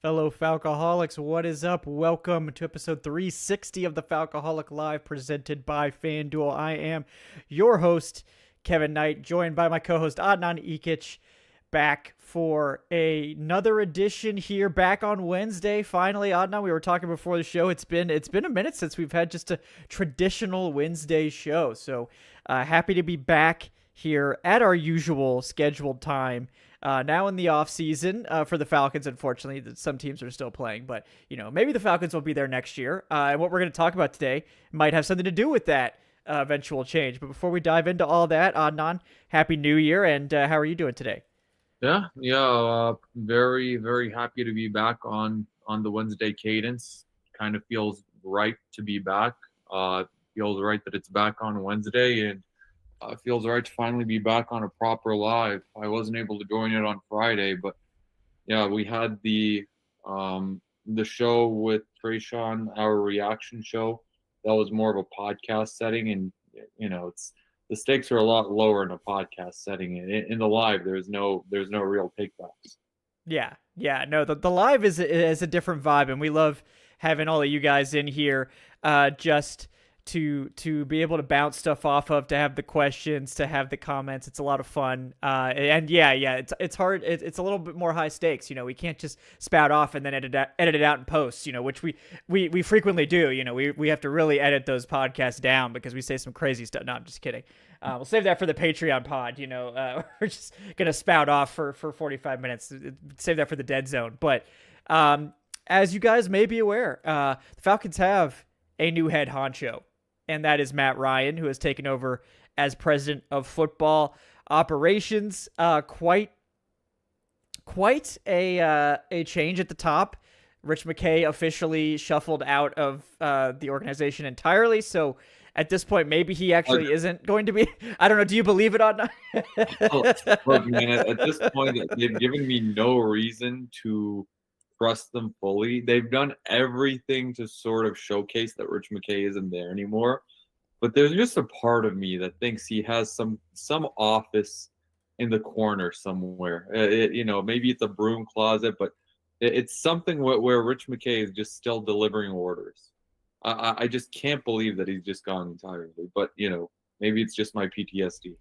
Fellow Falcoholics, what is up? Welcome to episode 360 of the Falcoholic Live presented by FanDuel. I am your host, Kevin Knight, joined by my co-host Adnan Ikic, back for another edition here, back on Wednesday. Finally, Adnan, we were talking before the show. It's been a minute since we've had just a traditional Wednesday show. So happy to be back here at our usual scheduled time. Now in the off season for the Falcons, unfortunately, some teams are still playing, but maybe the Falcons will be there next year. And what we're going to talk about today might have something to do with that eventual change. But before we dive into all that, Adnan, Happy New Year, and how are you doing today? Very, very happy to be back on the Wednesday cadence. Kind of feels right to be back. Feels right that it's back on Wednesday, and feels right to finally be back on a proper live. I wasn't able to join it on Friday, but yeah, we had the show with Trayshawn, our reaction show. That was more of a podcast setting, and it's the stakes are a lot lower in a podcast setting. In the live, there's no real takebacks. Yeah, no, the live is a different vibe, and we love having all of you guys in here, just to be able to bounce stuff off of, to have the questions, to have the comments. It's a lot of fun. And it's hard. It's a little bit more high stakes. We can't just spout off and then edit it out in post, which we frequently do. We have to really edit those podcasts down because we say some crazy stuff. No, I'm just kidding. We'll save that for the Patreon pod. We're just going to spout off for 45 minutes. Save that for the dead zone. But as you guys may be aware, the Falcons have a new head honcho, and that is Matt Ryan, who has taken over as president of football operations. Quite a change at the top. Rich McKay officially shuffled out of the organization entirely. So at this point, maybe he actually isn't going to be. I don't know. Do you believe it or not? Look, man, at this point, they've given me no reason to trust them fully. They've done everything to sort of showcase that Rich McKay isn't there anymore. But there's just a part of me that thinks he has some office in the corner somewhere. Maybe it's a broom closet, but it's something where Rich McKay is just still delivering orders. I just can't believe that he's just gone entirely. But, maybe it's just my PTSD.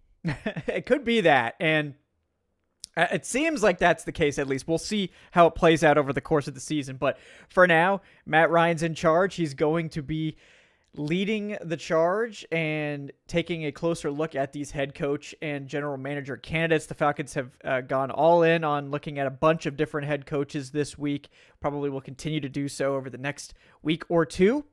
It could be that. And it seems like that's the case, at least. We'll see how it plays out over the course of the season. But for now, Matt Ryan's in charge. He's going to be leading the charge and taking a closer look at these head coach and general manager candidates. The Falcons have gone all in on looking at a bunch of different head coaches this week. Probably will continue to do so over the next week or two.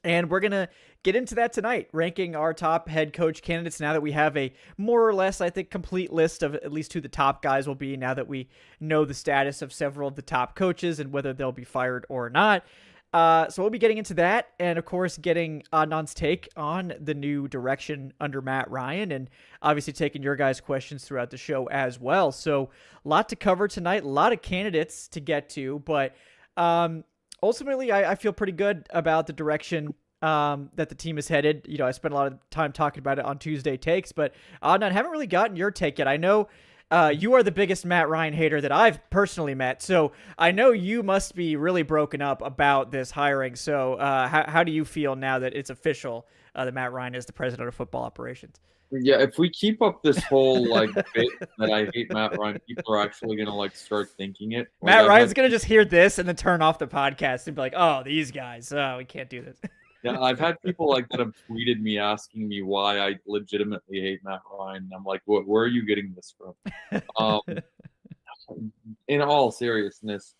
And we're going to get into that tonight, ranking our top head coach candidates now that we have a more or less, I think, complete list of at least who the top guys will be now that we know the status of several of the top coaches and whether they'll be fired or not. So we'll be getting into that and, of course, getting Adnan's take on the new direction under Matt Ryan and obviously taking your guys' questions throughout the show as well. So a lot to cover tonight, a lot of candidates to get to, but ultimately, I feel pretty good about the direction that the team is headed. I spent a lot of time talking about it on Tuesday Takes, but Adnan, haven't really gotten your take yet. I know you are the biggest Matt Ryan hater that I've personally met, so I know you must be really broken up about this hiring. So how do you feel now that it's official that Matt Ryan is the president of football operations? Yeah, if we keep up this whole bit that I hate Matt Ryan, people are actually gonna start thinking it. Matt Ryan's gonna just hear this and then turn off the podcast and be like, "Oh, these guys, we can't do this." Yeah, I've had people that have tweeted me asking me why I legitimately hate Matt Ryan. And I'm like, where are you getting this from? In all seriousness,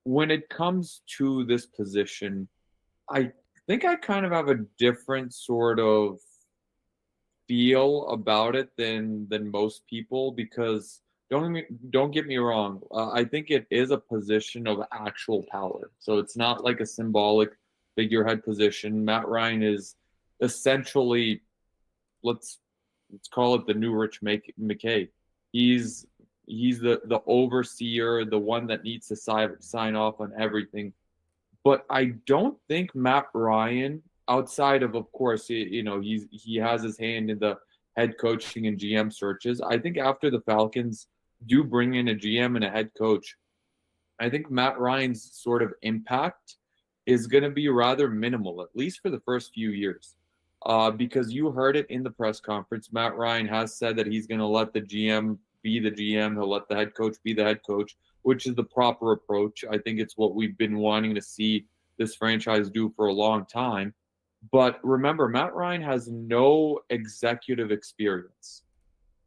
when it comes to this position, I think I kind of have a different sort of feel about it than most people, because don't get me wrong, I think it is a position of actual power. So it's not like a symbolic figurehead position. Matt Ryan is essentially, let's call it the new Rich McKay. He's the overseer, the one that needs to sign off on everything. But I don't think Matt Ryan, outside of course, he has his hand in the head coaching and GM searches. I think after the Falcons do bring in a GM and a head coach, I think Matt Ryan's sort of impact is going to be rather minimal, at least for the first few years. Because you heard it in the press conference. Matt Ryan has said that he's going to let the GM be the GM. He'll let the head coach be the head coach, which is the proper approach. I think it's what we've been wanting to see this franchise do for a long time. But remember, Matt Ryan has no executive experience.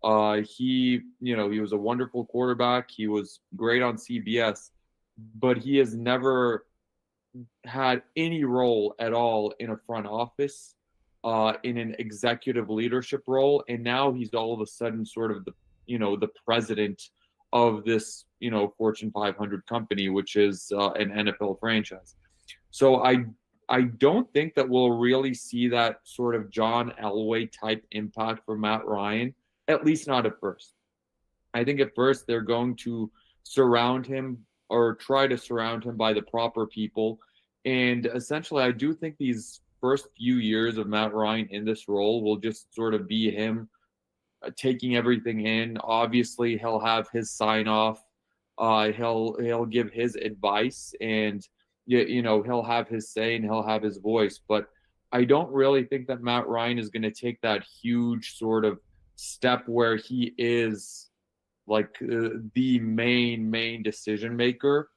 He was a wonderful quarterback. He was great on CBS, but he has never had any role at all in a front office, in an executive leadership role. And now he's all of a sudden sort of the president of this, Fortune 500 company, which is an NFL franchise. So I don't think that we'll really see that sort of John Elway type impact for Matt Ryan, at least not at first. I think at first they're going to surround him or try to surround him by the proper people. And essentially, I do think these first few years of Matt Ryan in this role will just sort of be him taking everything in. Obviously, he'll have his sign off. He'll give his advice, and he'll have his say and he'll have his voice. But I don't really think that Matt Ryan is going to take that huge sort of step where he is like the main decision maker,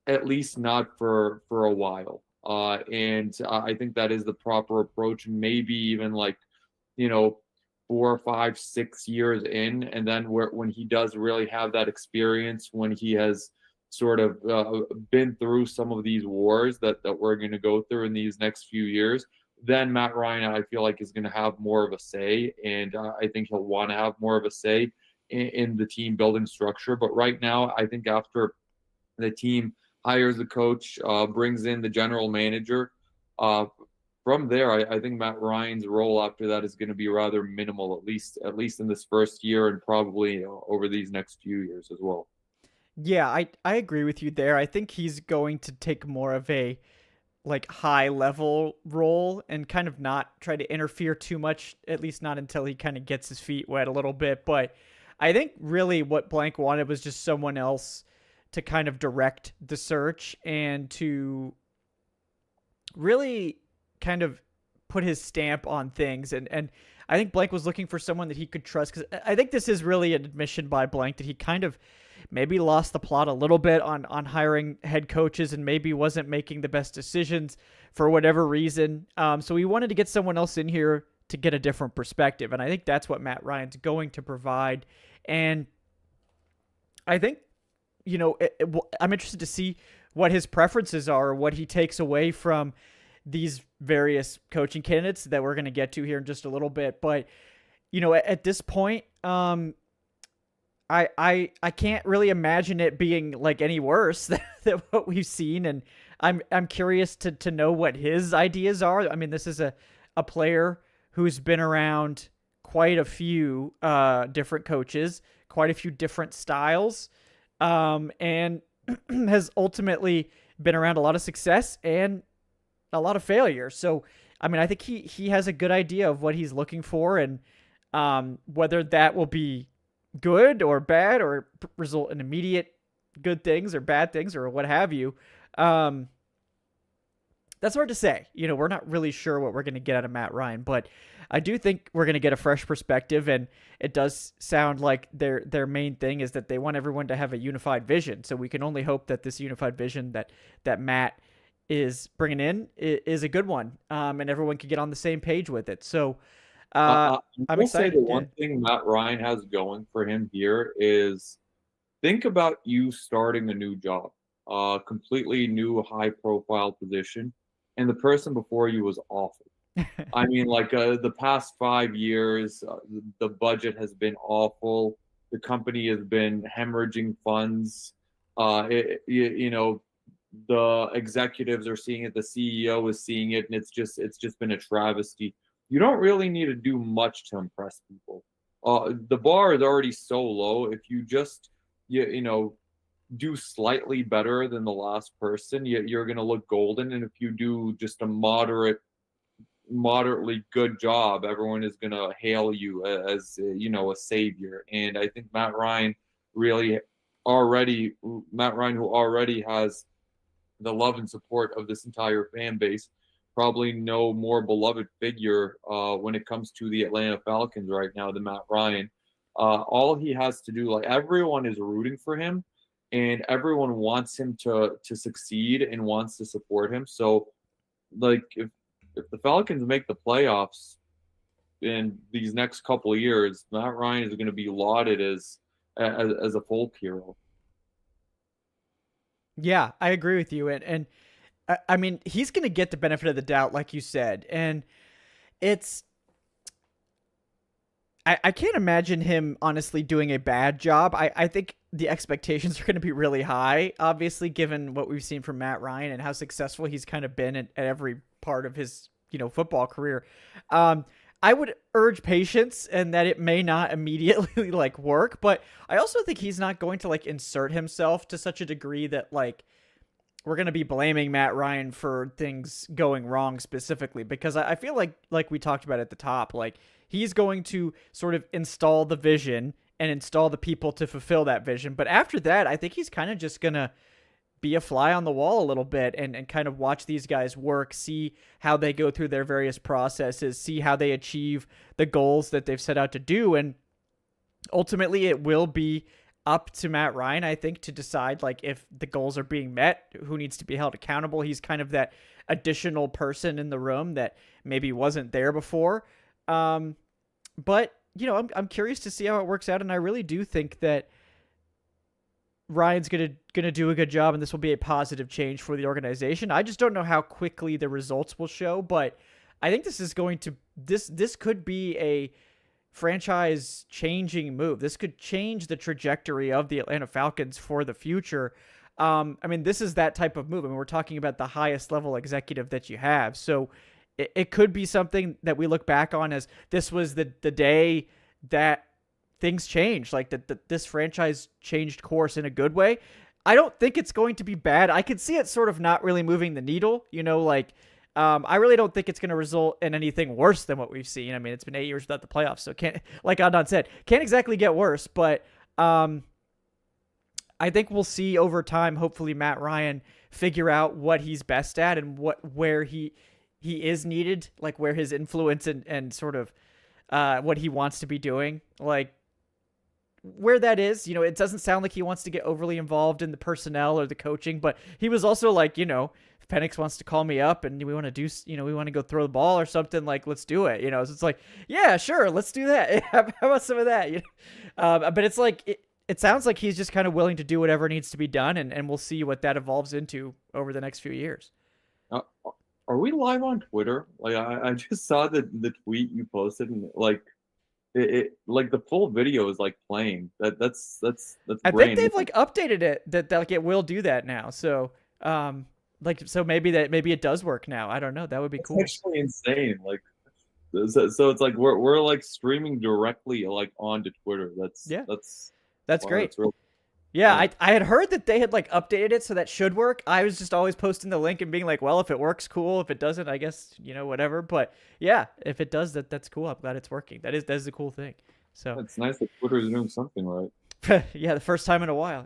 at least not for a while. And I think that is the proper approach. Maybe even 4, 5, 6 years in, and then when he does really have that experience, when he has sort of been through some of these wars that we're going to go through in these next few years, then Matt Ryan, I feel like, is going to have more of a say, and I think he'll want to have more of a say in the team building structure. But right now, I think after the team hires the coach, brings in the general manager, from there, I think Matt Ryan's role after that is going to be rather minimal, at least in this first year, and probably over these next few years as well. Yeah, I agree with you there. I think he's going to take more of a high level role and kind of not try to interfere too much, at least not until he kind of gets his feet wet a little bit. But I think really what Blank wanted was just someone else to kind of direct the search and to really kind of put his stamp on things. And I think Blank was looking for someone that he could trust, because I think this is really an admission by Blank that he kind of maybe lost the plot a little bit on hiring head coaches and maybe wasn't making the best decisions for whatever reason. So we wanted to get someone else in here to get a different perspective. And I think that's what Matt Ryan's going to provide. And I think, I'm interested to see what his preferences are, what he takes away from these various coaching candidates that we're going to get to here in just a little bit. But, at this point, I can't really imagine it being any worse than what we've seen, and I'm curious to know what his ideas are. I mean, this is a player who's been around quite a few different coaches, quite a few different styles, and has ultimately been around a lot of success and a lot of failure. So, I mean, I think he has a good idea of what he's looking for, and whether that will be good or bad or result in immediate good things or bad things or what have you. That's hard to say. We're not really sure what we're going to get out of Matt Ryan, but I do think we're going to get a fresh perspective, and it does sound like their main thing is that they want everyone to have a unified vision. So we can only hope that this unified vision that Matt is bringing in is a good one, and everyone can get on the same page with it. So I'm excited. Say the one thing Matt Ryan has going for him here is, think about you starting a new job, completely new high-profile position, and the person before you was awful. I mean, the past 5 years, the budget has been awful. The company has been hemorrhaging funds. The executives are seeing it. The CEO is seeing it, and it's just been a travesty. You don't really need to do much to impress people. The bar is already so low. If you just do slightly better than the last person, you're going to look golden. And if you do just a moderately good job, everyone is going to hail you as a savior. And I think Matt Ryan really Matt Ryan, who already has the love and support of this entire fan base, probably no more beloved figure when it comes to the Atlanta Falcons right now than Matt Ryan. All he has to do, like everyone is rooting for him, and everyone wants him to succeed and wants to support him. So, like if the Falcons make the playoffs in these next couple of years, Matt Ryan is going to be lauded as a folk hero. Yeah, I agree with you. And I mean, he's going to get the benefit of the doubt, like you said. And it's, I can't imagine him honestly doing a bad job. I think the expectations are going to be really high, obviously, given what we've seen from Matt Ryan and how successful he's kind of been at every part of his, football career. I would urge patience and that it may not immediately like work, but I also think he's not going to like insert himself to such a degree that like we're going to be blaming Matt Ryan for things going wrong specifically, because I feel like we talked about at the top, like he's going to sort of install the vision and install the people to fulfill that vision. But after that, I think he's kind of just going to be a fly on the wall a little bit and kind of watch these guys work, see how they go through their various processes, see how they achieve the goals that they've set out to do. And ultimately it will be up to Matt Ryan, I think, to decide like if the goals are being met, who needs to be held accountable. He's kind of that additional person in the room that maybe wasn't there before. But I'm curious to see how it works out. And I really do think that Ryan's gonna do a good job, and this will be a positive change for the organization. I just don't know how quickly the results will show, but I think this could be a franchise changing move. This could change the trajectory of the Atlanta Falcons for the future. I mean, this is that type of move. I mean, we're talking about the highest level executive that you have, so it could be something that we look back on as this was the day that things changed, like that this franchise changed course in a good way. I don't think it's going to be bad. I could see it sort of not really moving the needle, I really don't think it's going to result in anything worse than what we've seen. I mean, it's been 8 years without the playoffs, so like Adnan said, can't exactly get worse, but I think we'll see over time, hopefully Matt Ryan figure out what he's best at and where he is needed, like where his influence and sort of what he wants to be doing, like where that is. It doesn't sound like he wants to get overly involved in the personnel or the coaching, but he was also like, if Penix wants to call me up and we want to do, we want to go throw the ball or something, like, let's do it. So it's like, yeah, sure, let's do that. How about some of that? But it's like, it sounds like he's just kind of willing to do whatever needs to be done, and we'll see what that evolves into over the next few years. Are we live on Twitter? Like, I just saw the tweet you posted, and like, it like the full video is like playing. That's I think they've like updated it that like it will do that now. So so maybe it does work now. I don't know. That would be cool. It's actually insane. Like, so it's like we're like streaming directly like onto Twitter. That's great. Yeah, I had heard that they had like updated it, so that should work. I was just always posting the link and being like, well, if it works, cool. If it doesn't, I guess, whatever. But yeah, if it does, that's cool. I'm glad it's working. That is a cool thing. So it's nice that Twitter is doing something right. Yeah, the first time in a while.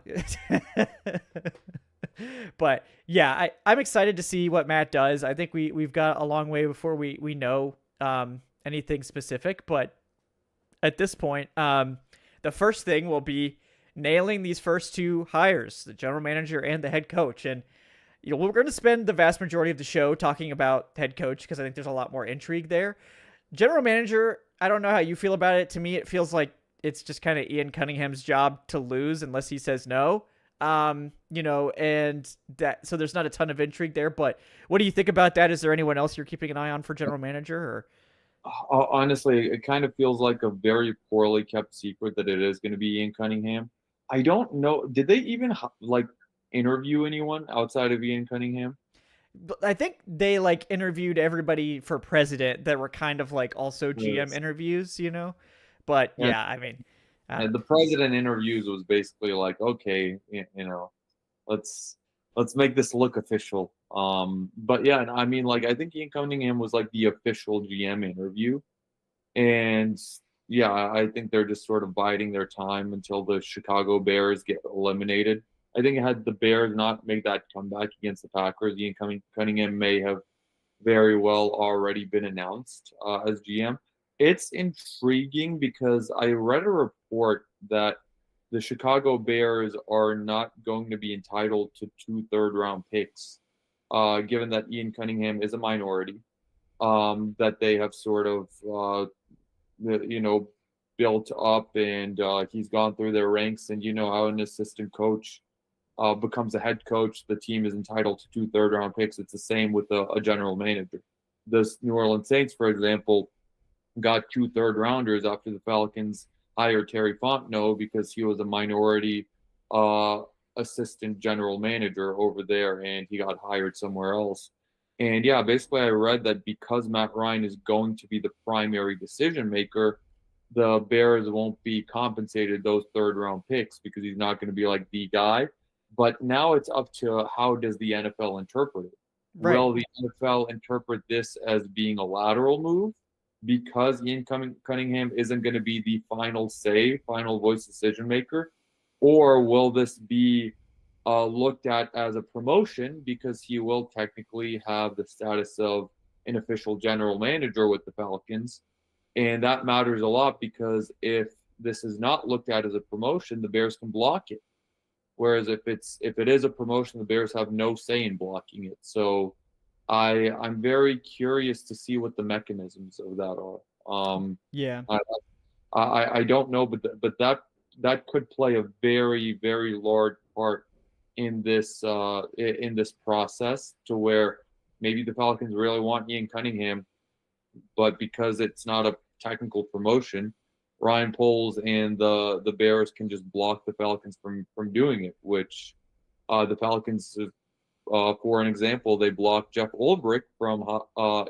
But yeah, I'm excited to see what Matt does. I think we've got a long way before we know anything specific. But at this point, the first thing will be nailing these first two hires, the general manager and the head coach. And we're going to spend the vast majority of the show talking about head coach because I think there's a lot more intrigue there. General manager, I don't know how you feel about it. To me, it feels like it's just kind of Ian Cunningham's job to lose unless he says no. And that, so there's not a ton of intrigue there, but what do you think about that? Is there anyone else you're keeping an eye on for general manager? Or honestly, it kind of feels like a very poorly kept secret that it is going to be Ian Cunningham. I don't know. Did they even like interview anyone outside of Ian Cunningham? I think they like interviewed everybody for president that were kind of like also GM interviews, But yeah, I mean, the president interviews was basically like, okay, let's make this look official. But yeah, I mean, like, I think Ian Cunningham was like the official GM interview, and yeah, I think they're just sort of biding their time until the Chicago Bears get eliminated. I think had the Bears not make that comeback against the Packers, Ian Cunningham may have very well already been announced as GM. It's intriguing because I read a report that the Chicago Bears are not going to be entitled to 2 third-round picks, given that Ian Cunningham is a minority, that they have sort of, you know, built up, and he's gone through their ranks. And you know how an assistant coach becomes a head coach, the team is entitled to 2 third-round picks. It's the same with a general manager. The New Orleans Saints, for example, got 2 third-rounders after the Falcons hired Terry Fontenot because he was a minority assistant general manager over there, and he got hired somewhere else. And yeah, basically, I read that because Matt Ryan is going to be the primary decision maker, the Bears won't be compensated those third-round picks because he's not going to be like the guy. But now it's up to how does the NFL interpret it? Right. Will the NFL interpret this as being a lateral move because Ian Cunningham isn't going to be the final say, final voice decision maker? Or will this be looked at as a promotion because he will technically have the status of an official general manager with the Falcons? And that matters a lot because if this is not looked at as a promotion, the Bears can block it. Whereas if it is a promotion, the Bears have no say in blocking it. So I'm very curious to see what the mechanisms of that are. Yeah. I don't know, but that could play a very, very large part in this process, to where maybe the Falcons really want Ian Cunningham, but because it's not a technical promotion, Ryan Poles and the Bears can just block the Falcons from doing it, which the Falcons, for an example, they blocked Jeff Ulbrich from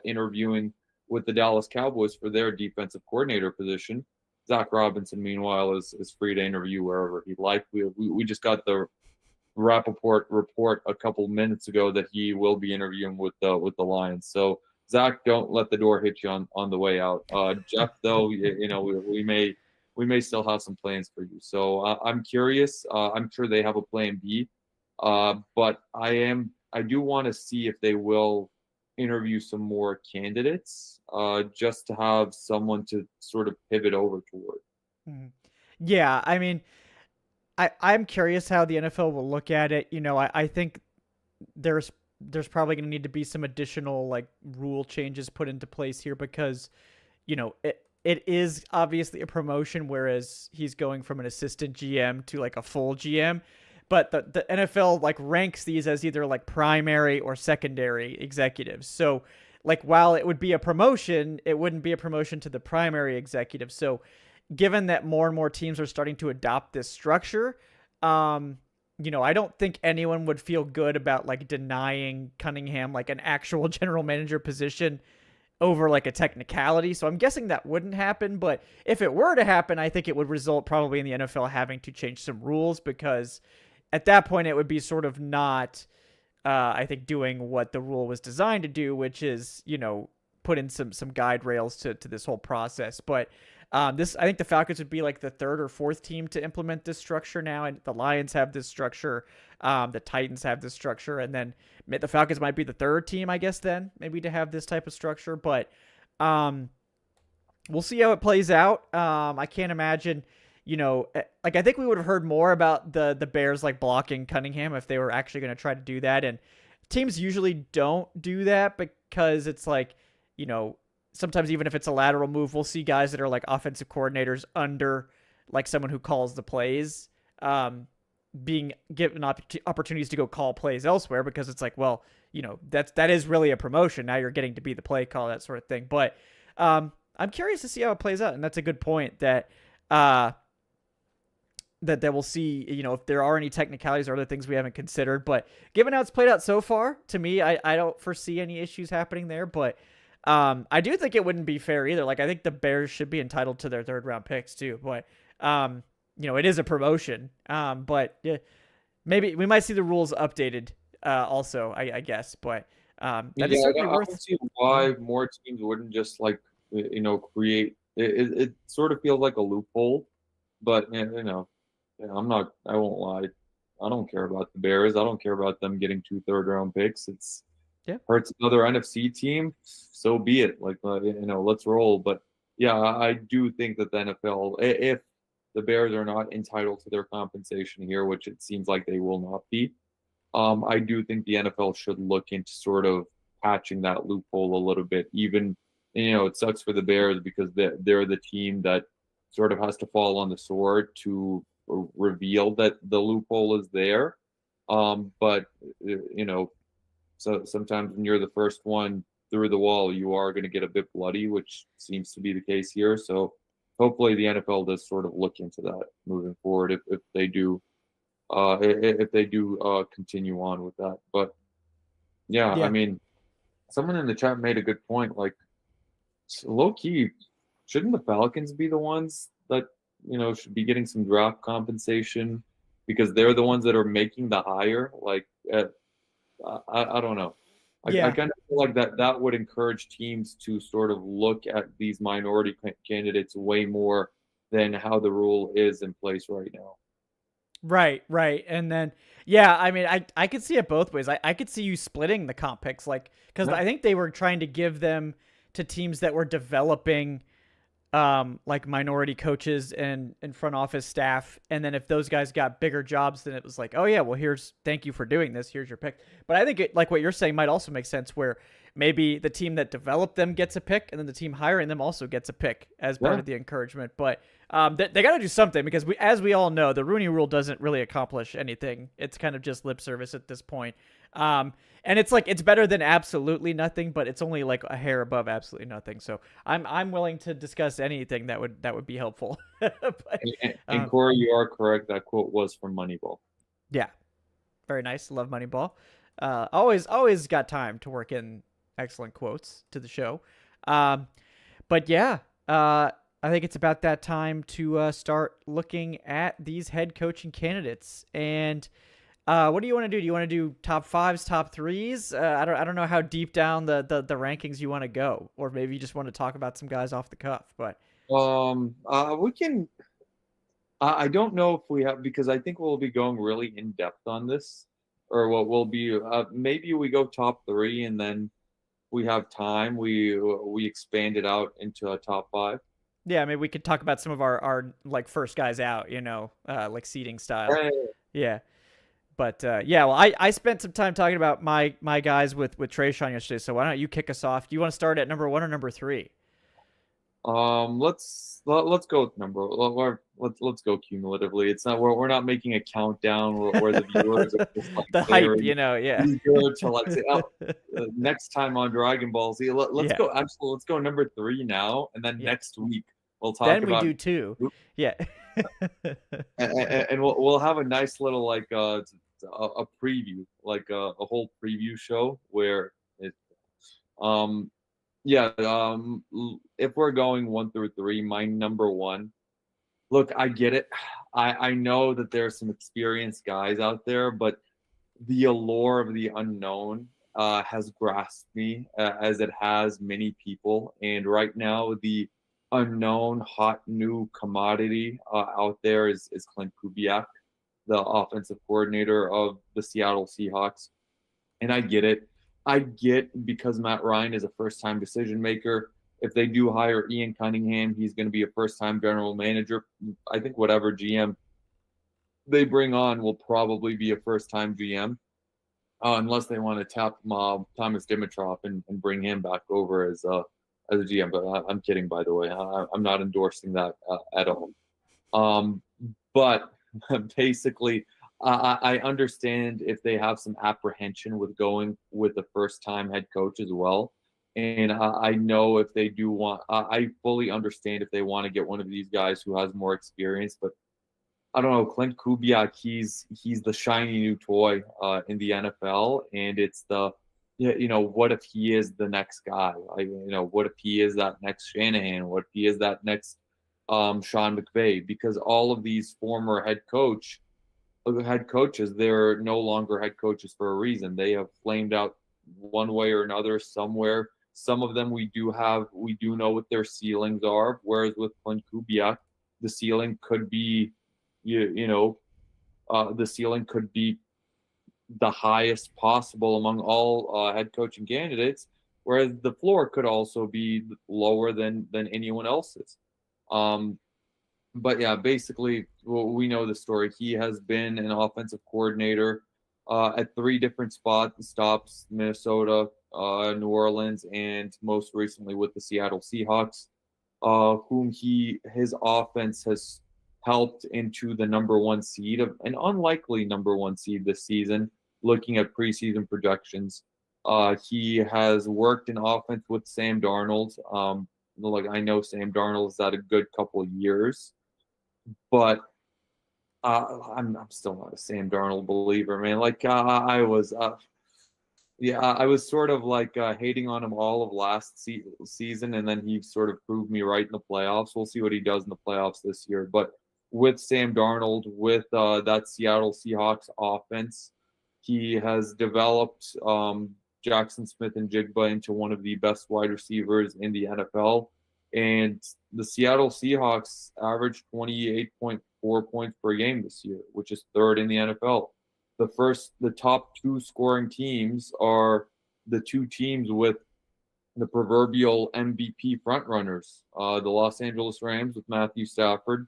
interviewing with the Dallas Cowboys for their defensive coordinator position. Zach Robinson, meanwhile, is free to interview wherever he'd like. We just got the Rappaport report a couple minutes ago that he will be interviewing with the Lions. So Zach, don't let the door hit you on the way out. Jeff, though, you know, we may still have some plans for you. So I'm curious. I'm sure they have a plan B, but I do want to see if they will interview some more candidates, just to have someone to sort of pivot over toward. Mhm. Yeah, I mean, I'm curious how the NFL will look at it. You know, I think there's probably going to need to be some additional like rule changes put into place here because, you know, it is obviously a promotion, whereas he's going from an assistant GM to like a full GM. But the NFL like ranks these as either like primary or secondary executives. So like while it would be a promotion, it wouldn't be a promotion to the primary executive. So given that more and more teams are starting to adopt this structure, you know, I don't think anyone would feel good about like denying Cunningham like an actual general manager position over like a technicality. So I'm guessing that wouldn't happen. But if it were to happen, I think it would result probably in the NFL having to change some rules, because at that point it would be sort of not, I think, doing what the rule was designed to do, which is, you know, put in some guide rails to this whole process. But I think the Falcons would be like the third or fourth team to implement this structure now, and the Lions have this structure, the Titans have this structure, and then the Falcons might be the third team, I guess, then maybe to have this type of structure. But we'll see how it plays out. I can't imagine, you know, like I think we would have heard more about the Bears like blocking Cunningham if they were actually going to try to do that, and teams usually don't do that because it's like, you know, sometimes even if it's a lateral move, we'll see guys that are like offensive coordinators under like someone who calls the plays, being given opportunities to go call plays elsewhere, because it's like, well, you know, that is really a promotion. Now you're getting to be the play call, that sort of thing. But I'm curious to see how it plays out. And that's a good point that we'll see, you know, if there are any technicalities or other things we haven't considered. But given how it's played out so far, to me, I don't foresee any issues happening there. But I do think it wouldn't be fair either. Like, I think the Bears should be entitled to their third round picks too. But, you know, it is a promotion. But yeah, maybe we might see the rules updated, also, I guess. But, that is certainly I worth. don't see why more teams wouldn't just like, you know, create it sort of feels like a loophole, but I won't lie. I don't care about the Bears. I don't care about them getting 2 third-round picks. It's hurts another NFC team. So be it. Like, let's roll. But yeah, I do think that the NFL, if the Bears are not entitled to their compensation here, which it seems like they will not be, I do think the NFL should look into sort of patching that loophole a little bit. Even, it sucks for the Bears because they're the team that sort of has to fall on the sword to reveal that the loophole is there. But so sometimes when you're the first one through the wall, you are going to get a bit bloody, which seems to be the case here. So hopefully the NFL does sort of look into that moving forward if they do continue on with that. But yeah, I mean, someone in the chat made a good point. Like, low key, shouldn't the Falcons be the ones that should be getting some draft compensation because they're the ones that are making the hire? Like, I don't know. I kind of feel like that would encourage teams to sort of look at these minority candidates way more than how the rule is in place right now. Right. And then, I mean, I could see it both ways. I could see you splitting the comp picks, like, because I think they were trying to give them to teams that were developing like minority coaches and front office staff. And then if those guys got bigger jobs, then it was like, oh yeah, well, thank you for doing this. Here's your pick. But I think like what you're saying might also make sense where maybe the team that developed them gets a pick and then the team hiring them also gets a pick as part of the encouragement. But they got to do something because as we all know, the Rooney Rule doesn't really accomplish anything. It's kind of just lip service at this point. And it's like, it's better than absolutely nothing, but it's only like a hair above absolutely nothing. So I'm willing to discuss anything that would be helpful. But, and Corey, you are correct. That quote was from Moneyball. Yeah. Very nice. Love Moneyball. Always got time to work in excellent quotes to the show. But yeah, I think it's about that time to start looking at these head coaching candidates. And what do you want to do? Do you want to do top 5s, top 3s? I don't know how deep down the rankings you want to go, or maybe you just want to talk about some guys off the cuff. But we can. I don't know if we have, because I think we'll be going really in depth on this, or what will be maybe we go top 3 and then we have time. We expand it out into a top 5. Yeah, maybe we could talk about some of our like first guys out, like seating style. Right. Yeah. But well, I spent some time talking about my guys with Trayshawn yesterday. So why don't you kick us off? Do you want to start at number 1 or number 3? Let's go with number. Let's go cumulatively. It's not we're not making a countdown where the viewers are just like the hype, yeah. To like say, next time on Dragon Ball Z, let's go. Absolutely, let's go number 3 now, and then next week we'll talk about. Then we do 2. Yeah. and we'll have a nice little like a preview, like a whole preview show where it if we're going 1 through 3, my number 1, look, I get it. I know that there's some experienced guys out there, but the allure of the unknown has grasped me as it has many people. And right now, the unknown hot new commodity out there is Clint Kubiak, the offensive coordinator of the Seattle Seahawks. And I get it. I get because Matt Ryan is a first-time decision maker. If they do hire Ian Cunningham, he's going to be a first-time general manager. I think whatever GM they bring on will probably be a first-time GM, unless they want to tap Thomas Dimitroff and bring him back over as a GM. But I'm kidding, by the way. I'm not endorsing that at all. But basically, I understand if they have some apprehension with going with the first-time head coach as well. And I know if they do want I fully understand if they want to get one of these guys who has more experience. But I don't know, Clint Kubiak, he's the shiny new toy in the NFL. And it's what if he is the next guy? Like, what if he is that next Shanahan? What if he is that next Sean McVay? Because all of these former head coaches, they're no longer head coaches for a reason. They have flamed out one way or another somewhere. Some of them we do know what their ceilings are. Whereas with Clint Kubiak, the ceiling could be, the ceiling could be the highest possible among all head coaching candidates, whereas the floor could also be lower than anyone else's. But yeah, basically, well, we know the story. He has been an offensive coordinator at 3 different stops: Minnesota, New Orleans, and most recently with the Seattle Seahawks, whom his offense has helped into the number 1 seed, of an unlikely number 1 seed this season. Looking at preseason projections, he has worked in offense with Sam Darnold. I know Sam Darnold's had a good couple of years, but I'm still not a Sam Darnold believer, man. I was sort of hating on him all of last season, and then he sort of proved me right in the playoffs. We'll see what he does in the playoffs this year. But with Sam Darnold, with that Seattle Seahawks offense, he has developed Jackson Smith and Jigba into one of the best wide receivers in the NFL. And the Seattle Seahawks averaged 28.4 points per game this year, which is 3rd in the NFL. The top 2 scoring teams are the 2 teams with the proverbial MVP frontrunners, the Los Angeles Rams with Matthew Stafford,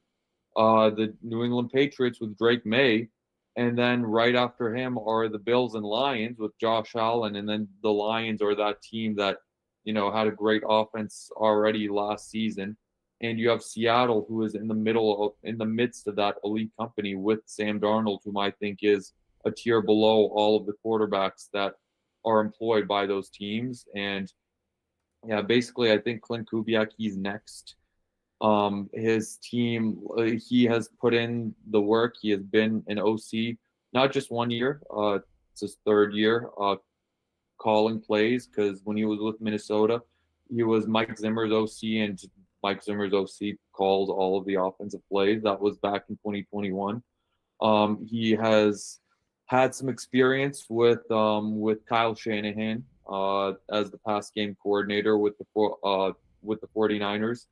the New England Patriots with Drake May, and then right after him are the Bills and Lions with Josh Allen, and then the Lions are that team that had a great offense already last season. And you have Seattle, who is in the midst of that elite company with Sam Darnold, whom I think is a tier below all of the quarterbacks that are employed by those teams. And yeah, basically, I think Clint Kubiak, he's next. His team, he has put in the work. He has been an OC, not just 1 year. It's his 3rd year calling plays, because when he was with Minnesota, he was Mike Zimmer's OC, and Mike Zimmer's OC called all of the offensive plays. That was back in 2021. He has had some experience with Kyle Shanahan as the pass game coordinator with the 49ers.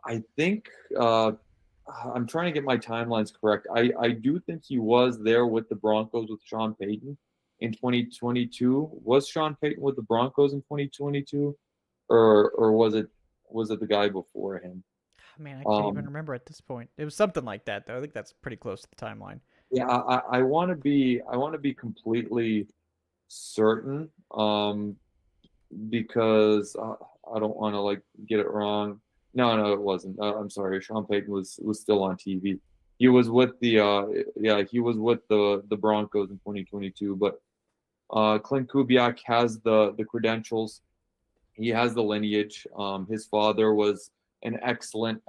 I think I'm trying to get my timelines correct. I do think he was there with the Broncos with Sean Payton in 2022. Was Sean Payton with the Broncos in 2022, or was it the guy before him? Man, I can't even remember at this point. It was something like that, though. I think that's pretty close to the timeline. Yeah, I want to be completely certain, because I don't want to get it wrong. No, it wasn't. I'm sorry. Sean Payton was still on TV. He was with the Broncos in 2022. But Clint Kubiak has the credentials. He has the lineage. His father was an excellent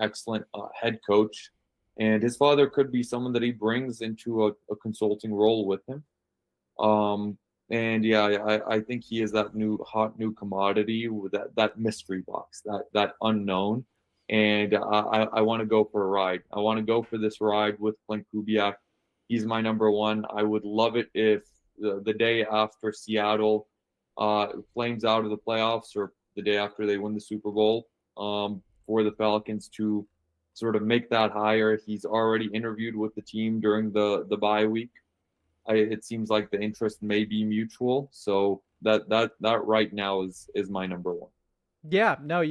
head coach, and his father could be someone that he brings into a consulting role with him. And yeah, I think he is that hot new commodity with that mystery box, that unknown. And I want to go for a ride. I want to go for this ride with Clint Kubiak. He's my number 1. I would love it if the day after Seattle flames out of the playoffs, or the day after they win the Super Bowl, for the Falcons to sort of make that hire. He's already interviewed with the team during the bye week. It seems like the interest may be mutual. So that right now is my number 1. Yeah, no,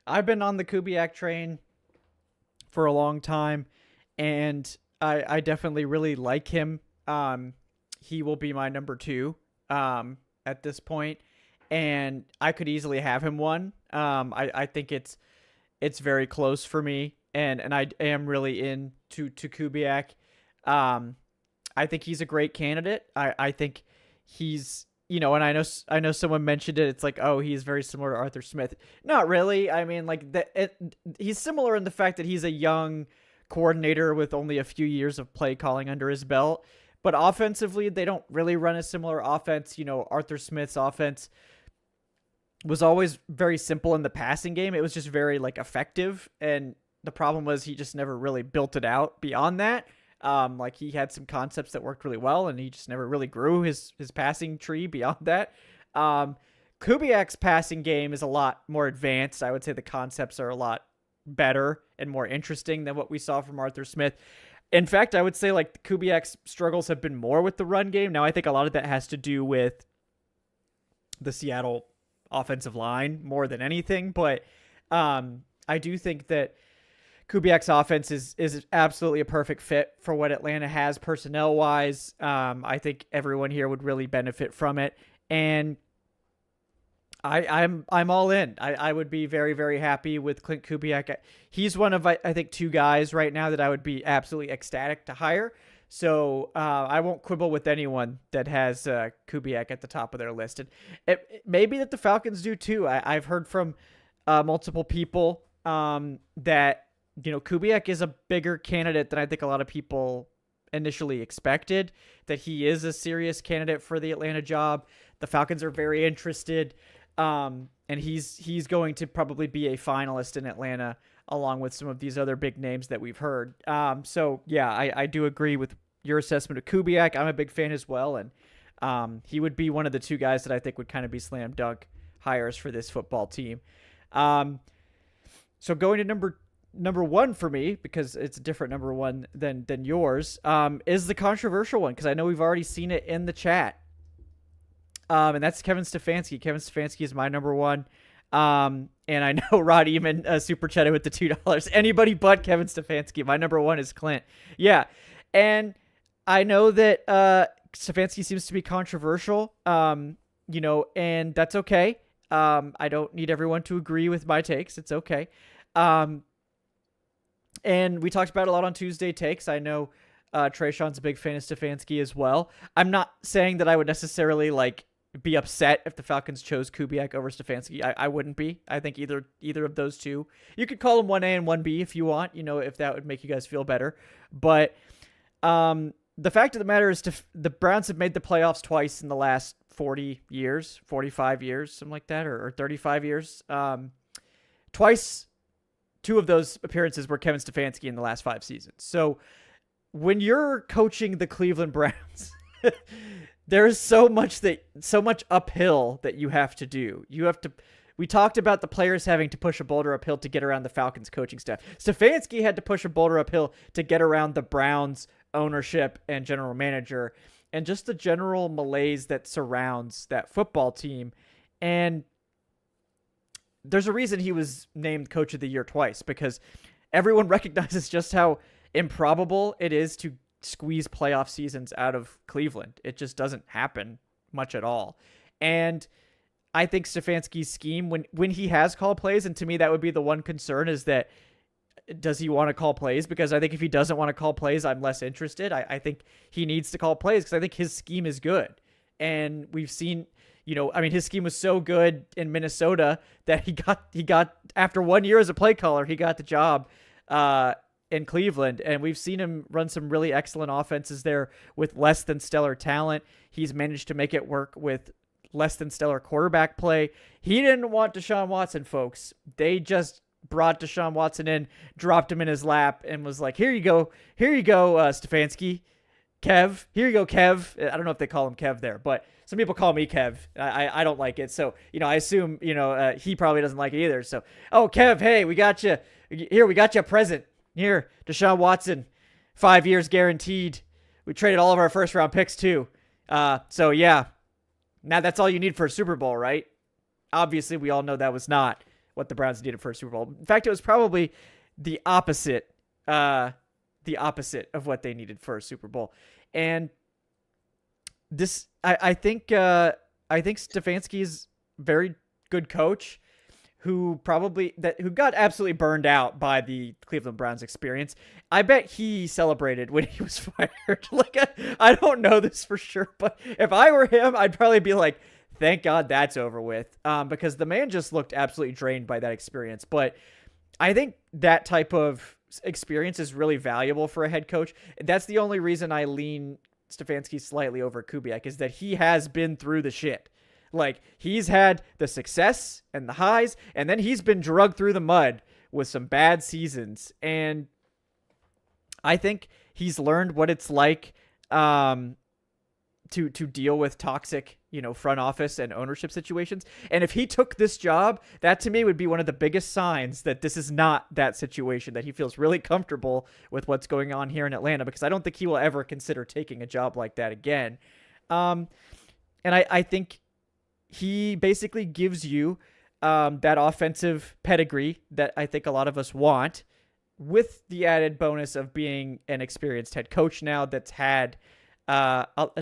I've been on the Kubiak train for a long time, and I definitely really like him. He will be my number 2 at this point, and I could easily have him 1. I think it's very close for me, and I am really into Kubiak. I think he's a great candidate. I think he's, and I know someone mentioned it. It's like, oh, he's very similar to Arthur Smith. Not really. I mean, he's similar in the fact that he's a young coordinator with only a few years of play calling under his belt. But offensively, they don't really run a similar offense. Arthur Smith's offense was always very simple in the passing game. It was just very effective. And the problem was he just never really built it out beyond that. He had some concepts that worked really well, and he just never really grew his passing tree beyond that. Kubiak's passing game is a lot more advanced. I would say the concepts are a lot better and more interesting than what we saw from Arthur Smith. In fact, I would say like Kubiak's struggles have been more with the run game. Now, I think a lot of that has to do with the Seattle offensive line more than anything, but I do think that Kubiak's offense is absolutely a perfect fit for what Atlanta has personnel wise. I think everyone here would really benefit from it, and I'm all in. I would be very, very happy with Clint Kubiak. He's one of, I think, 2 guys right now that I would be absolutely ecstatic to hire. So I won't quibble with anyone that has Kubiak at the top of their list. And it may be that the Falcons do too. I've heard from multiple people that, Kubiak is a bigger candidate than I think a lot of people initially expected, that he is a serious candidate for the Atlanta job. The Falcons are very interested. And he's going to probably be a finalist in Atlanta along with some of these other big names that we've heard. So yeah, I do agree with your assessment of Kubiak. I'm a big fan as well. And, he would be one of the 2 guys that I think would kind of be slam dunk hires for this football team. So going to number 1 for me, because it's a different number 1 than yours, is the controversial one. Cause I know we've already seen it in the chat. And that's Kevin Stefanski. Kevin Stefanski is my number 1. And I know Rod Eamon super chatted with the $2. Anybody but Kevin Stefanski. My number 1 is Clint. Yeah. And I know that Stefanski seems to be controversial, and that's okay. I don't need everyone to agree with my takes. It's okay. And we talked about it a lot on Tuesday Takes. I know Trayshawn's a big fan of Stefanski as well. I'm not saying that I would necessarily be upset if the Falcons chose Kubiak over Stefanski. I wouldn't be. I think either of those 2. You could call them 1A and 1B if you want, if that would make you guys feel better. But the fact of the matter is the Browns have made the playoffs twice in the last 40 years, 45 years, something like that, or 35 years. Twice, 2 of those appearances were Kevin Stefanski in the last 5 seasons. So when you're coaching the Cleveland Browns, there's so much uphill that you have to do. We talked about the players having to push a boulder uphill to get around the Falcons coaching staff. Stefanski had to push a boulder uphill to get around the Browns ownership and general manager and just the general malaise that surrounds that football team. And there's a reason he was named Coach of the Year twice, because everyone recognizes just how improbable it is to squeeze playoff seasons out of Cleveland. It just doesn't happen much at all. And I think Stefanski's scheme, when he has called plays, and to me that would be the one concern, is that does he want to call plays? Because I think if he doesn't want to call plays, I'm less interested. I think he needs to call plays because I think his scheme is good. And we've seen, his scheme was so good in Minnesota that he got after 1 year as a play caller, he got the job in Cleveland. And we've seen him run some really excellent offenses there with less than stellar talent. He's managed to make it work with less than stellar quarterback play. He didn't want Deshaun Watson, folks. They just brought Deshaun Watson in, dropped him in his lap, and was like, here you go, Stefanski. Kev, here you go, Kev. I don't know if they call him Kev there, but some people call me Kev. I don't like it. So, I assume, he probably doesn't like it either. So, oh, Kev, hey, we got you. Here, we got you a present. Here, Deshaun Watson, 5 years guaranteed. We traded all of our first round picks too. So yeah, now that's all you need for a Super Bowl, right? Obviously, we all know that was not what the Browns needed for a Super Bowl. In fact, it was probably the opposite of what they needed for a Super Bowl. And this, I think Stefanski is a very good coach who got absolutely burned out by the Cleveland Browns experience. I bet he celebrated when he was fired. I don't know this for sure, but if I were him, I'd probably be like, thank God that's over with, because the man just looked absolutely drained by that experience. But I think that type of experience is really valuable for a head coach. That's the only reason I lean Stefanski slightly over Kubiak, is that he has been through the shit. He's had the success and the highs, and then he's been drugged through the mud with some bad seasons. And I think he's learned what it's like to to deal with toxic, front office and ownership situations. And if he took this job, that to me would be one of the biggest signs that this is not that situation, that he feels really comfortable with what's going on here in Atlanta, because I don't think he will ever consider taking a job like that again. And I think he basically gives you that offensive pedigree that I think a lot of us want, with the added bonus of being an experienced head coach now that's had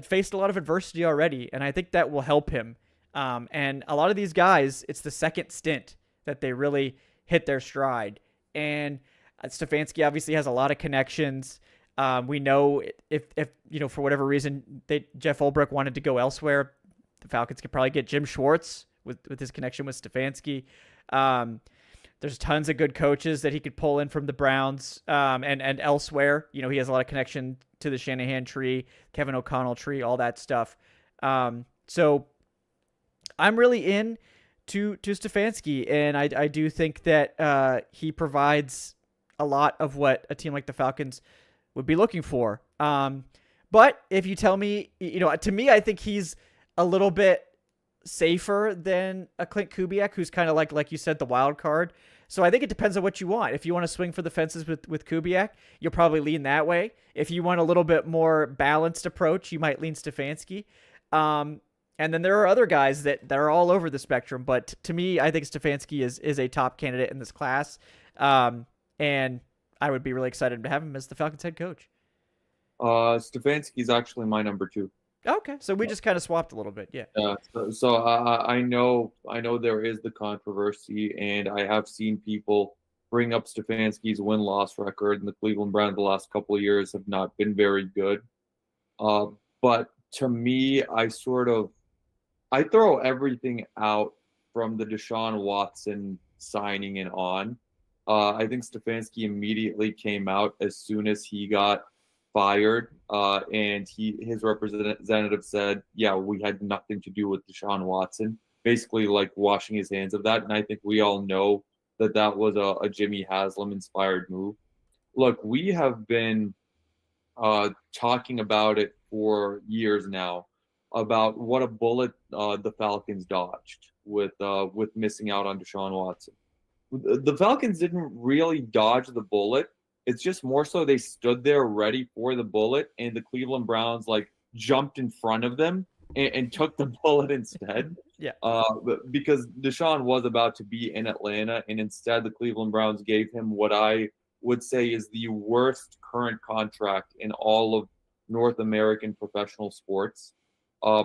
faced a lot of adversity already, and I think that will help him. And a lot of these guys, it's the second stint that they really hit their stride. And Stefanski obviously has a lot of connections. We know if for whatever reason Jeff Ulbrich wanted to go elsewhere, the Falcons could probably get Jim Schwartz with his connection with Stefanski. There's tons of good coaches that he could pull in from the Browns and elsewhere. He has a lot of connection to the Shanahan tree, Kevin O'Connell tree, all that stuff. So I'm really in to Stefanski, and I do think that he provides a lot of what a team like the Falcons would be looking for. But if you tell me, to me, I think he's a little bit safer than a Clint Kubiak, who's kind of like you said, the wild card. So I think it depends on what you want. If you want to swing for the fences with Kubiak, you'll probably lean that way. If you want a little bit more balanced approach, you might lean Stefanski. And then there are other guys that are all over the spectrum. But to me, I think Stefanski is a top candidate in this class. And I would be really excited to have him as the Falcons head coach. Stefanski's actually my number 2. Okay, so we just kind of swapped a little bit, yeah. So I know there is the controversy, and I have seen people bring up Stefanski's win-loss record, and the Cleveland Browns the last couple of years have not been very good. But to me, I throw everything out from the Deshaun Watson signing and on. I think Stefanski immediately came out as soon as he got fired, and his representative said, yeah, we had nothing to do with Deshaun Watson, basically like washing his hands of that. And I think we all know that was a Jimmy Haslam inspired move. Look, we have been talking about it for years now, about what a bullet the Falcons dodged with missing out on Deshaun Watson. The Falcons didn't really dodge the bullet. It's just more so they stood there ready for the bullet, and the Cleveland Browns jumped in front of them and took the bullet instead. Yeah. Because Deshaun was about to be in Atlanta, and instead the Cleveland Browns gave him what I would say is the worst current contract in all of North American professional sports.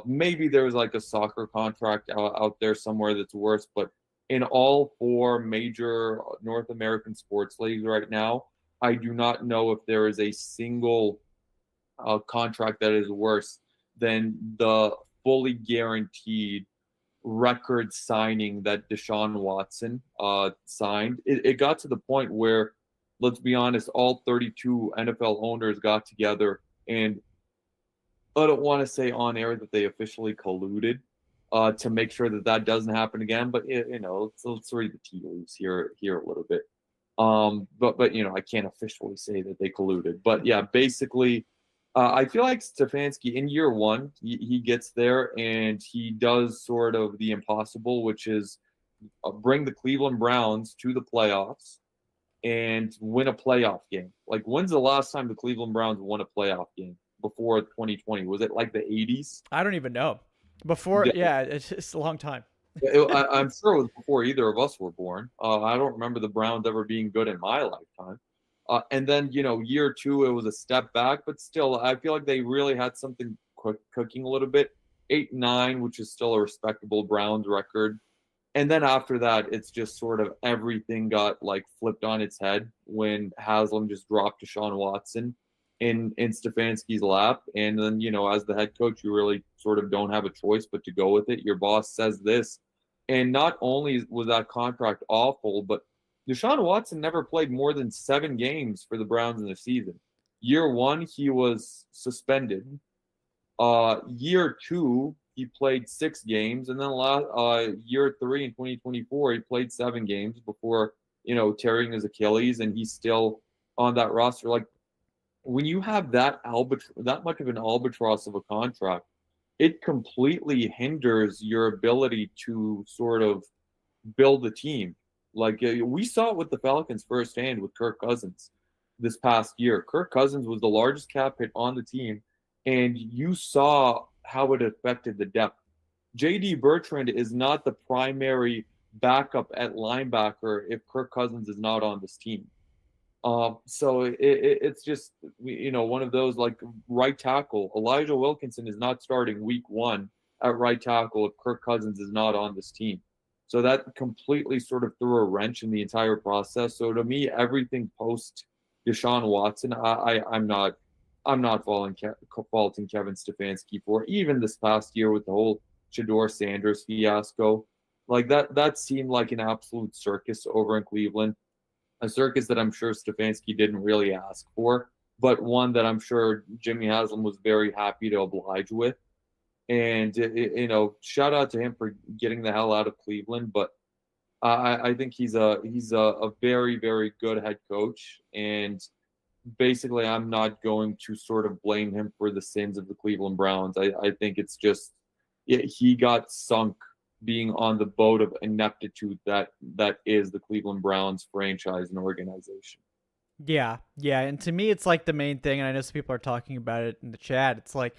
Maybe there's a soccer contract out there somewhere that's worse, but in all 4 major North American sports leagues right now, I do not know if there is a single contract that is worse than the fully guaranteed record signing that Deshaun Watson signed. It got to the point where, let's be honest, all 32 NFL owners got together, and I don't want to say on air that they officially colluded to make sure that doesn't happen again, but let's read the tea leaves here a little bit. But I can't officially say that they colluded. But yeah, basically, I feel like Stefanski in year 1, he gets there and he does sort of the impossible, which is bring the Cleveland Browns to the playoffs and win a playoff game. When's the last time the Cleveland Browns won a playoff game before 2020? Was it the 80s? I don't even know. Before, yeah, it's just a long time. I'm sure it was before either of us were born. I don't remember the Browns ever being good in my lifetime. And then, year 2, it was a step back, but still, I feel like they really had something cooking a little bit. 8-9, which is still a respectable Browns record. And then after that, it's just sort of everything got flipped on its head when Haslam just dropped Deshaun Watson in Stefanski's lap. And then, as the head coach, you really sort of don't have a choice but to go with it. Your boss says this. And not only was that contract awful, but Deshaun Watson never played more than 7 games for the Browns in the season. Year 1, he was suspended. Year 2, he played 6 games. And then year 3 in 2024, he played 7 games before, tearing his Achilles, and he's still on that roster. When you have that much of an albatross of a contract, it completely hinders your ability to sort of build a team. Like we saw it with the Falcons firsthand with Kirk Cousins this past year. Kirk Cousins was the largest cap hit on the team, and you saw how it affected the depth. J.D. Bertrand is not the primary backup at linebacker if Kirk Cousins is not on this team. So it's just, one of those, like right tackle. Elijah Wilkinson is not starting week 1 at right tackle if Kirk Cousins is not on this team. So that completely sort of threw a wrench in the entire process. So to me, everything post Deshaun Watson, I'm not faulting Kevin Stefanski for, even this past year with the whole Shedeur Sanders fiasco. Like that seemed like an absolute circus over in Cleveland. A circus that I'm sure Stefanski didn't really ask for, but one that I'm sure Jimmy Haslam was very happy to oblige with. And, shout out to him for getting the hell out of Cleveland. But I think he's a very, very good head coach. And basically, I'm not going to sort of blame him for the sins of the Cleveland Browns. I think it's just he got sunk being on the boat of ineptitude that is the Cleveland Browns franchise and organization. Yeah, and to me, it's like the main thing, and I know some people are talking about it in the chat. It's like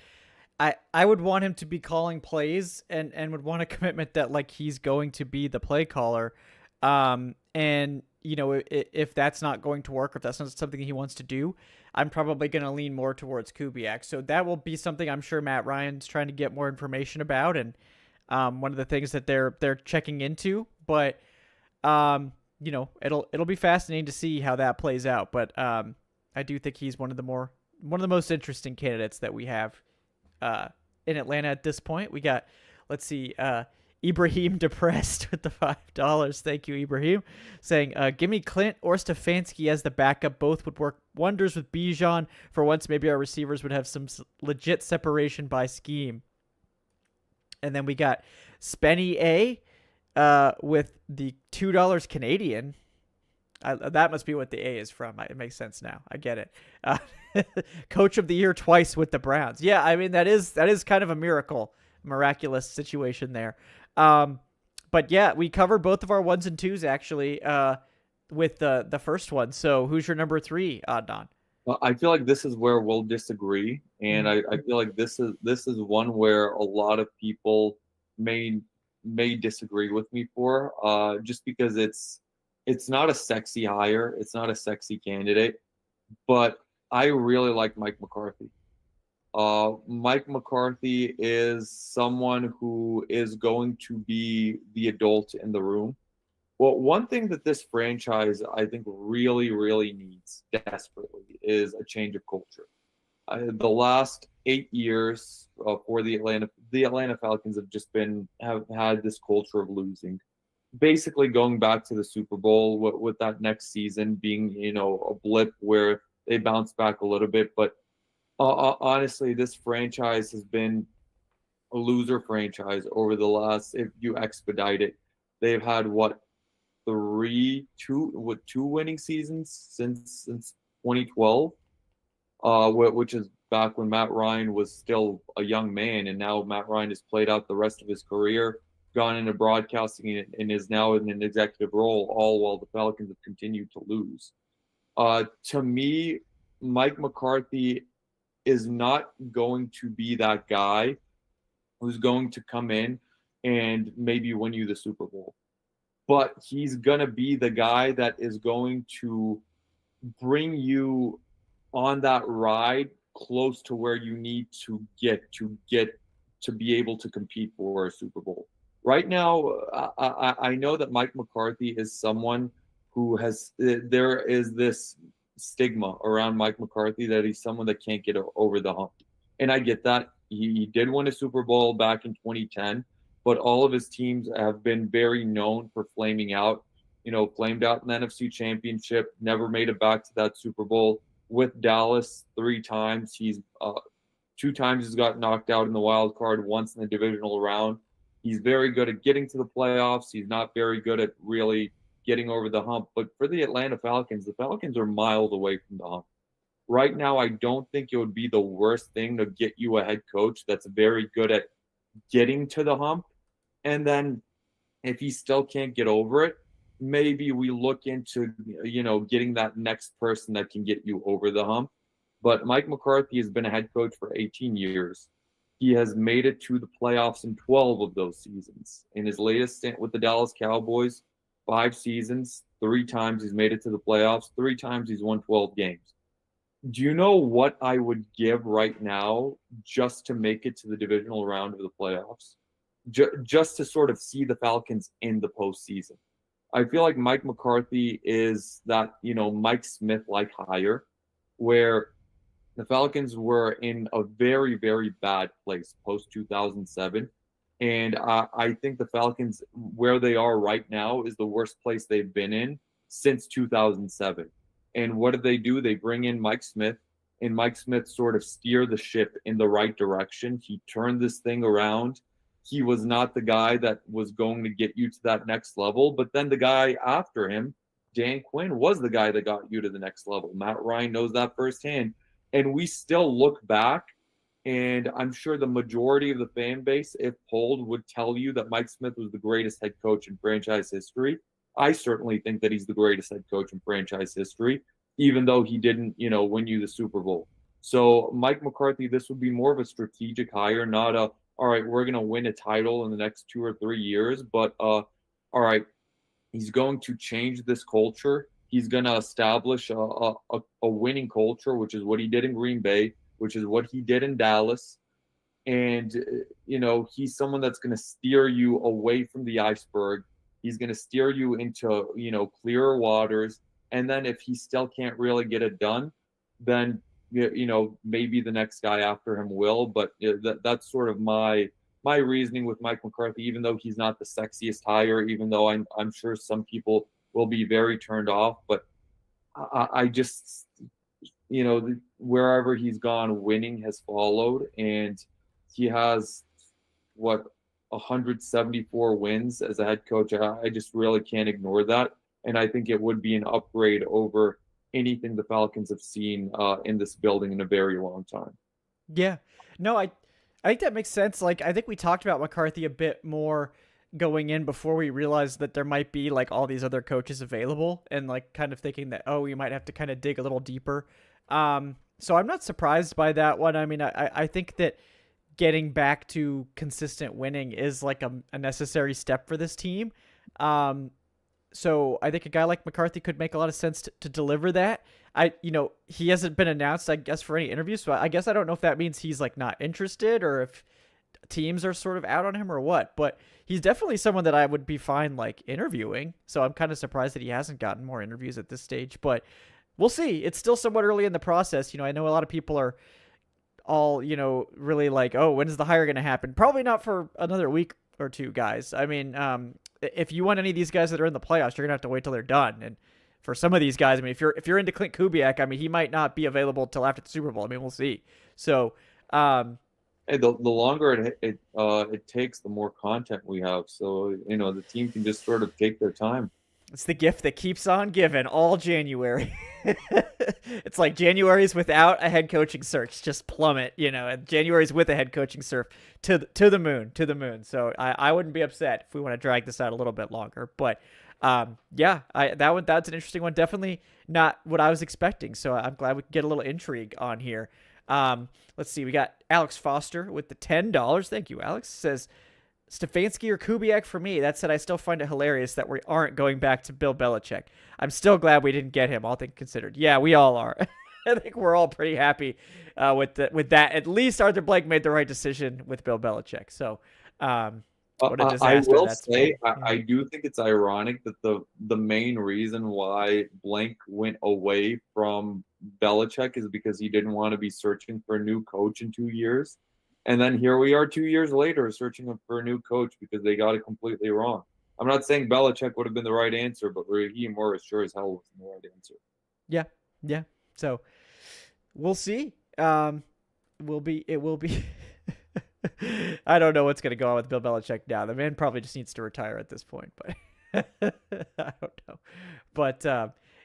I would want him to be calling plays and would want a commitment that like he's going to be the play caller. And if that's not going to work, or if that's not something he wants to do, I'm probably going to lean more towards Kubiak. So that will be something I'm sure Matt Ryan's trying to get more information about, and one of the things that they're checking into. But it'll be fascinating to see how that plays out. But I do think he's one of the most interesting candidates that we have in Atlanta at this point. We got, let's see, Ibrahim Depressed with the $5. Thank you, Ibrahim. Saying, give me Clint or Stefanski as the backup. Both would work wonders with Bijan. For once, maybe our receivers would have some legit separation by scheme. And then we got Spenny A with the $2 Canadian. That must be what the A is from. It makes sense now. I get it. Coach of the year twice with the Browns. Yeah, I mean, that is kind of a miraculous situation there. But yeah, we covered both of our 1s and 2s actually with the first one. So who's your number 3, Adnan? Well, I feel like this is where we'll disagree, and I feel like this is one where a lot of people may disagree with me for, just because it's not a sexy hire, it's not a sexy candidate, but I really like Mike McCarthy. Mike McCarthy is someone who is going to be the adult in the room. Well, one thing that this franchise, I think, really, really needs desperately is a change of culture. The last 8 years for the Atlanta Falcons have had this culture of losing. Basically, going back to the Super Bowl with that next season being, a blip where they bounce back a little bit. But honestly, this franchise has been a loser franchise over the last, if you expedite it, they've had two winning seasons since 2012, which is back when Matt Ryan was still a young man, and now Matt Ryan has played out the rest of his career, gone into broadcasting, and is now in an executive role, all while the Falcons have continued to lose. To me, Mike McCarthy is not going to be that guy who's going to come in and maybe win you the Super Bowl. But he's going to be the guy that is going to bring you on that ride close to where you need to get to be able to compete for a Super Bowl. Right now, I know that Mike McCarthy is someone who there is this stigma around Mike McCarthy that he's someone that can't get over the hump. And I get that. He did win a Super Bowl back in 2010. But all of his teams have been very known for flaming out. Flamed out in the NFC Championship, never made it back to that Super Bowl. With Dallas 3 times, he's 2 times he's got knocked out in the wild card, once in the divisional round. He's very good at getting to the playoffs. He's not very good at really getting over the hump. But for the Atlanta Falcons are miles away from the hump. Right now, I don't think it would be the worst thing to get you a head coach that's very good at getting to the hump. And then if he still can't get over it, maybe we look into, getting that next person that can get you over the hump. But Mike McCarthy has been a head coach for 18 years. He has made it to the playoffs in 12 of those seasons. In his latest stint with the Dallas Cowboys, 5 seasons, 3 times he's made it to the playoffs, 3 times he's won 12 games. Do you know what I would give right now just to make it to the divisional round of the playoffs? Just to sort of see the Falcons in the postseason. I feel like Mike McCarthy is that, Mike Smith-like hire, where the Falcons were in a very, very bad place post-2007. And I think the Falcons, where they are right now, is the worst place they've been in since 2007. And what do? They bring in Mike Smith, and Mike Smith sort of steered the ship in the right direction. He turned this thing around. He was not the guy that was going to get you to that next level, but then the guy after him, Dan Quinn, was the guy that got you to the next level. Matt Ryan knows that firsthand. And we still look back, and I'm sure the majority of the fan base, if polled, would tell you that Mike Smith was the greatest head coach in franchise history. I certainly think that he's the greatest head coach in franchise history, even though he didn't, win you the Super Bowl. So Mike McCarthy, this would be more of a strategic hire, not a, all right, we're going to win a title in the next 2 or 3 years, but all right, he's going to change this culture. He's going to establish a winning culture, which is what he did in Green Bay, which is what he did in Dallas. And, he's someone that's going to steer you away from the iceberg. He's going to steer you into, clearer waters. And then if he still can't really get it done, then, maybe the next guy after him will. But that's sort of my reasoning with Mike McCarthy, even though he's not the sexiest hire, even though I'm sure some people will be very turned off. But I just, wherever he's gone, winning has followed. And he has, 174 wins as a head coach. I just really can't ignore that. And I think it would be an upgrade over anything the Falcons have seen in this building in a very long time. Yeah. No, I think that makes sense. Like, I think we talked about McCarthy a bit more going in before we realized that there might be like all these other coaches available, and like kind of thinking that, oh, we might have to kind of dig a little deeper. So I'm not surprised by that one. I mean, I think that getting back to consistent winning is like a necessary step for this team. So I think a guy like McCarthy could make a lot of sense to deliver that. He hasn't been announced, I guess, for any interviews. So I guess I don't know if that means he's like not interested, or if teams are sort of out on him or what, but he's definitely someone that I would be fine like interviewing. So I'm kind of surprised that he hasn't gotten more interviews at this stage, but we'll see. It's still somewhat early in the process. I know a lot of people are all, really like, oh, when is the hire going to happen? Probably not for another week or two, guys. I mean, if you want any of these guys that are in the playoffs, you're gonna have to wait till they're done. And for some of these guys, I mean, if you're into Clint Kubiak, I mean, he might not be available till after the Super Bowl. I mean, we'll see. So, hey, the longer it takes, the more content we have. So the team can just sort of take their time. It's the gift that keeps on giving all January. It's like January's without a head coaching search, just plummet, and January's with a head coaching search to the moon. So I wouldn't be upset if we want to drag this out a little bit longer. But that's an interesting one. Definitely not what I was expecting. So I'm glad we can get a little intrigue on here. Let's see. We got Alex Foster with the $10. Thank you, Alex. Says, Stefanski or Kubiak for me. That said, I still find it hilarious that we aren't going back to Bill Belichick. I'm still glad we didn't get him, all things considered. Yeah, we all are. I think we're all pretty happy with that. At least Arthur Blank made the right decision with Bill Belichick. So, what a disaster I will that's say, been. I do think it's ironic that the main reason why Blank went away from Belichick is because he didn't want to be searching for a new coach in 2 years. And then here we are 2 years later searching for a new coach because they got it completely wrong. I'm not saying Belichick would have been the right answer, but Raheem Morris sure as hell was the right answer. Yeah. So we'll see. It will be. I don't know what's going to go on with Bill Belichick now. The man probably just needs to retire at this point, but I don't know. But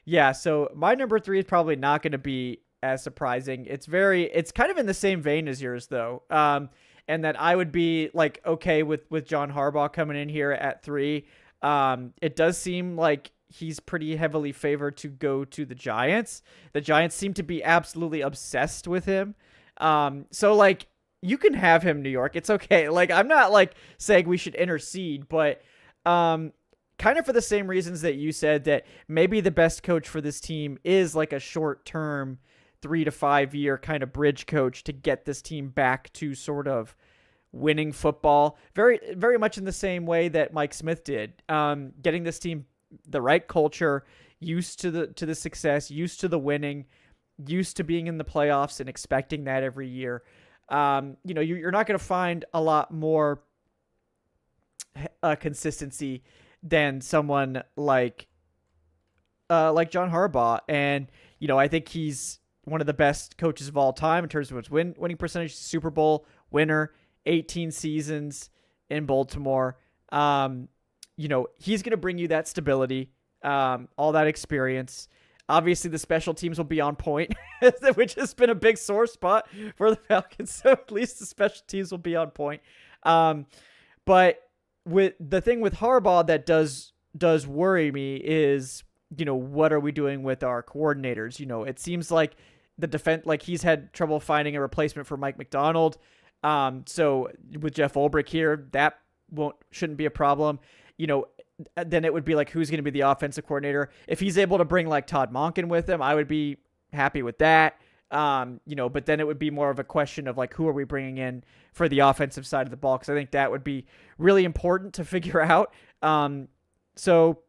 yeah, so my number 3 is probably not going to be as surprising. It's kind of in the same vein as yours though. And that I would be like okay with John Harbaugh coming in here at 3. It does seem like he's pretty heavily favored to go to the Giants. The Giants seem to be absolutely obsessed with him. So like you can have him, New York. It's okay. Like I'm not like saying we should intercede, but kind of for the same reasons that you said, that maybe the best coach for this team is like a short-term 3 to 5 year kind of bridge coach to get this team back to sort of winning football. Very, very much in the same way that Mike Smith did. Getting this team the right culture, used to the success, used to the winning, used to being in the playoffs and expecting that every year. You're not going to find a lot more consistency than someone like John Harbaugh. And, I think he's one of the best coaches of all time in terms of his winning percentage, Super Bowl winner, 18 seasons in Baltimore. He's going to bring you that stability, all that experience. Obviously, the special teams will be on point, which has been a big sore spot for the Falcons. So at least the special teams will be on point. But with the thing with Harbaugh that does worry me is, what are we doing with our coordinators? It seems like the defense, like he's had trouble finding a replacement for Mike McDonald. So with Jeff Ulbrich here, that shouldn't be a problem. Then it would be like, who's going to be the offensive coordinator? If he's able to bring like Todd Monken with him, I would be happy with that. But then it would be more of a question of like, who are we bringing in for the offensive side of the ball? Because I think that would be really important to figure out. So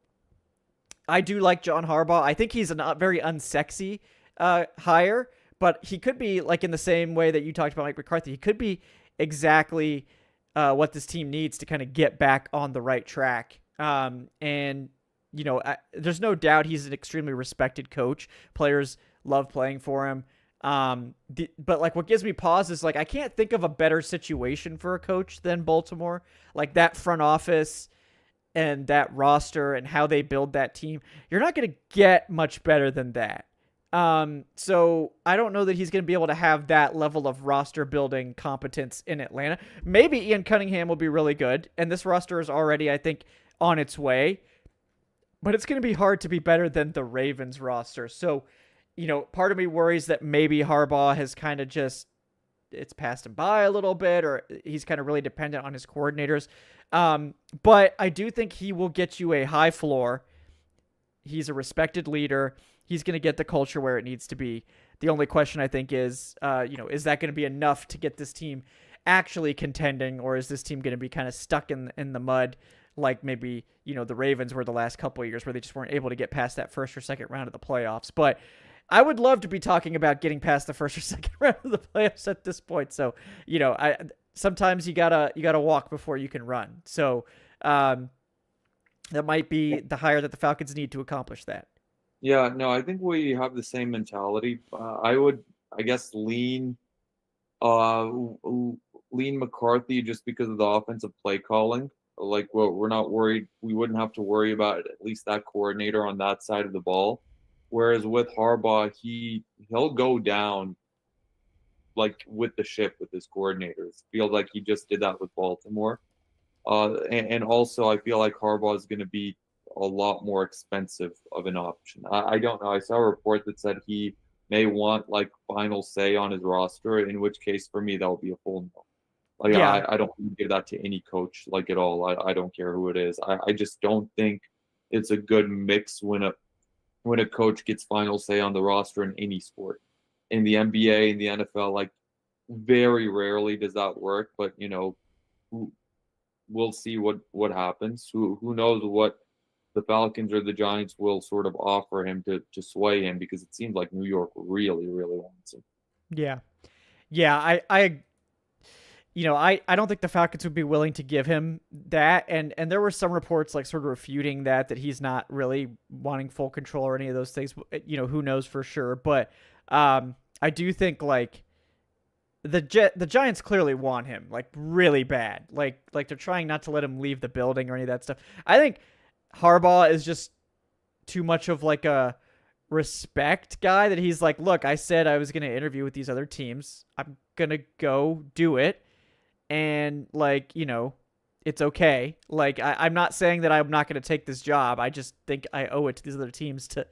I do like John Harbaugh. I think he's a very unsexy hire, but he could be like in the same way that you talked about Mike McCarthy. He could be exactly what this team needs to kind of get back on the right track. There's no doubt he's an extremely respected coach. Players love playing for him. But like what gives me pause is like I can't think of a better situation for a coach than Baltimore. Like that front office and that roster and how they build that team. You're not going to get much better than that. So I don't know that he's going to be able to have that level of roster building competence in Atlanta. Maybe Ian Cunningham will be really good, and this roster is already, I think, on its way. But it's going to be hard to be better than the Ravens roster. So, part of me worries that maybe Harbaugh has kind of it's passed him by a little bit, or he's kind of really dependent on his coordinators. But I do think he will get you a high floor. He's a respected leader. He's going to get the culture where it needs to be. The only question I think is, is that going to be enough to get this team actually contending, or is this team going to be kind of stuck in the mud like maybe, the Ravens were the last couple of years where they just weren't able to get past that first or second round of the playoffs. But I would love to be talking about getting past the first or second round of the playoffs at this point. So, sometimes you gotta walk before you can run. So that might be the hire that the Falcons need to accomplish that. Yeah, no, I think we have the same mentality. I would, I guess, lean McCarthy just because of the offensive play calling. Like, well, we're not worried. We wouldn't have to worry about at least that coordinator on that side of the ball. Whereas with Harbaugh, he'll go down like with the ship with his coordinators. Feels like he just did that with Baltimore. And also, I feel like Harbaugh is going to be a lot more expensive of an option. I don't know. I saw a report that said he may want like final say on his roster, in which case for me, that would be a full no. Like, yeah. I don't give that to any coach, like at all. I don't care who it is. I just don't think it's a good mix when a coach gets final say on the roster in any sport. In the NBA, in the NFL, like very rarely does that work. But we'll see what happens. Who knows what the Falcons or the Giants will sort of offer him to sway him, because it seems like New York really, really wants him. Yeah. I don't think the Falcons would be willing to give him that. And there were some reports like sort of refuting that he's not really wanting full control or any of those things. Who knows for sure. But I do think like the Giants clearly want him like really bad. Like they're trying not to let him leave the building or any of that stuff. I think Harbaugh is just too much of like a respect guy that he's like, look, I said I was going to interview with these other teams. I'm going to go do it. And like, it's okay. Like, I'm not saying that I'm not going to take this job. I just think I owe it to these other teams to,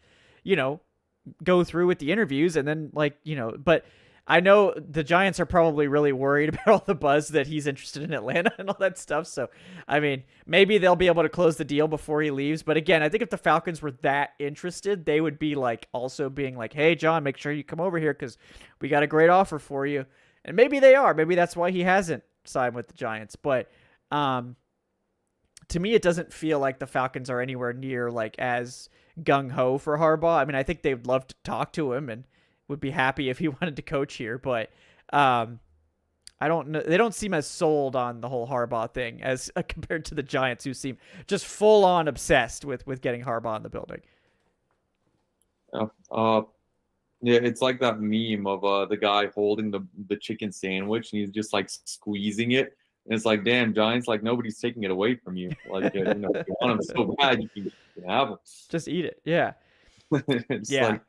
go through with the interviews. And then like, but I know the Giants are probably really worried about all the buzz that he's interested in Atlanta and all that stuff. So, I mean, maybe they'll be able to close the deal before he leaves. But again, I think if the Falcons were that interested, they would be like also being like, hey, John, make sure you come over here because we got a great offer for you. And maybe they are. Maybe that's why he hasn't signed with the Giants. But to me, it doesn't feel like the Falcons are anywhere near like as gung-ho for Harbaugh. I mean, I think they'd love to talk to him and would be happy if he wanted to coach here, but I don't know. They don't seem as sold on the whole Harbaugh thing as compared to the Giants, who seem just full on obsessed with getting Harbaugh in the building. Yeah, it's like that meme of the guy holding the chicken sandwich and he's just like squeezing it, and it's like, damn, Giants, like nobody's taking it away from you. Like, if you want them so bad, you can have them. Just eat it. Yeah. It's yeah. like,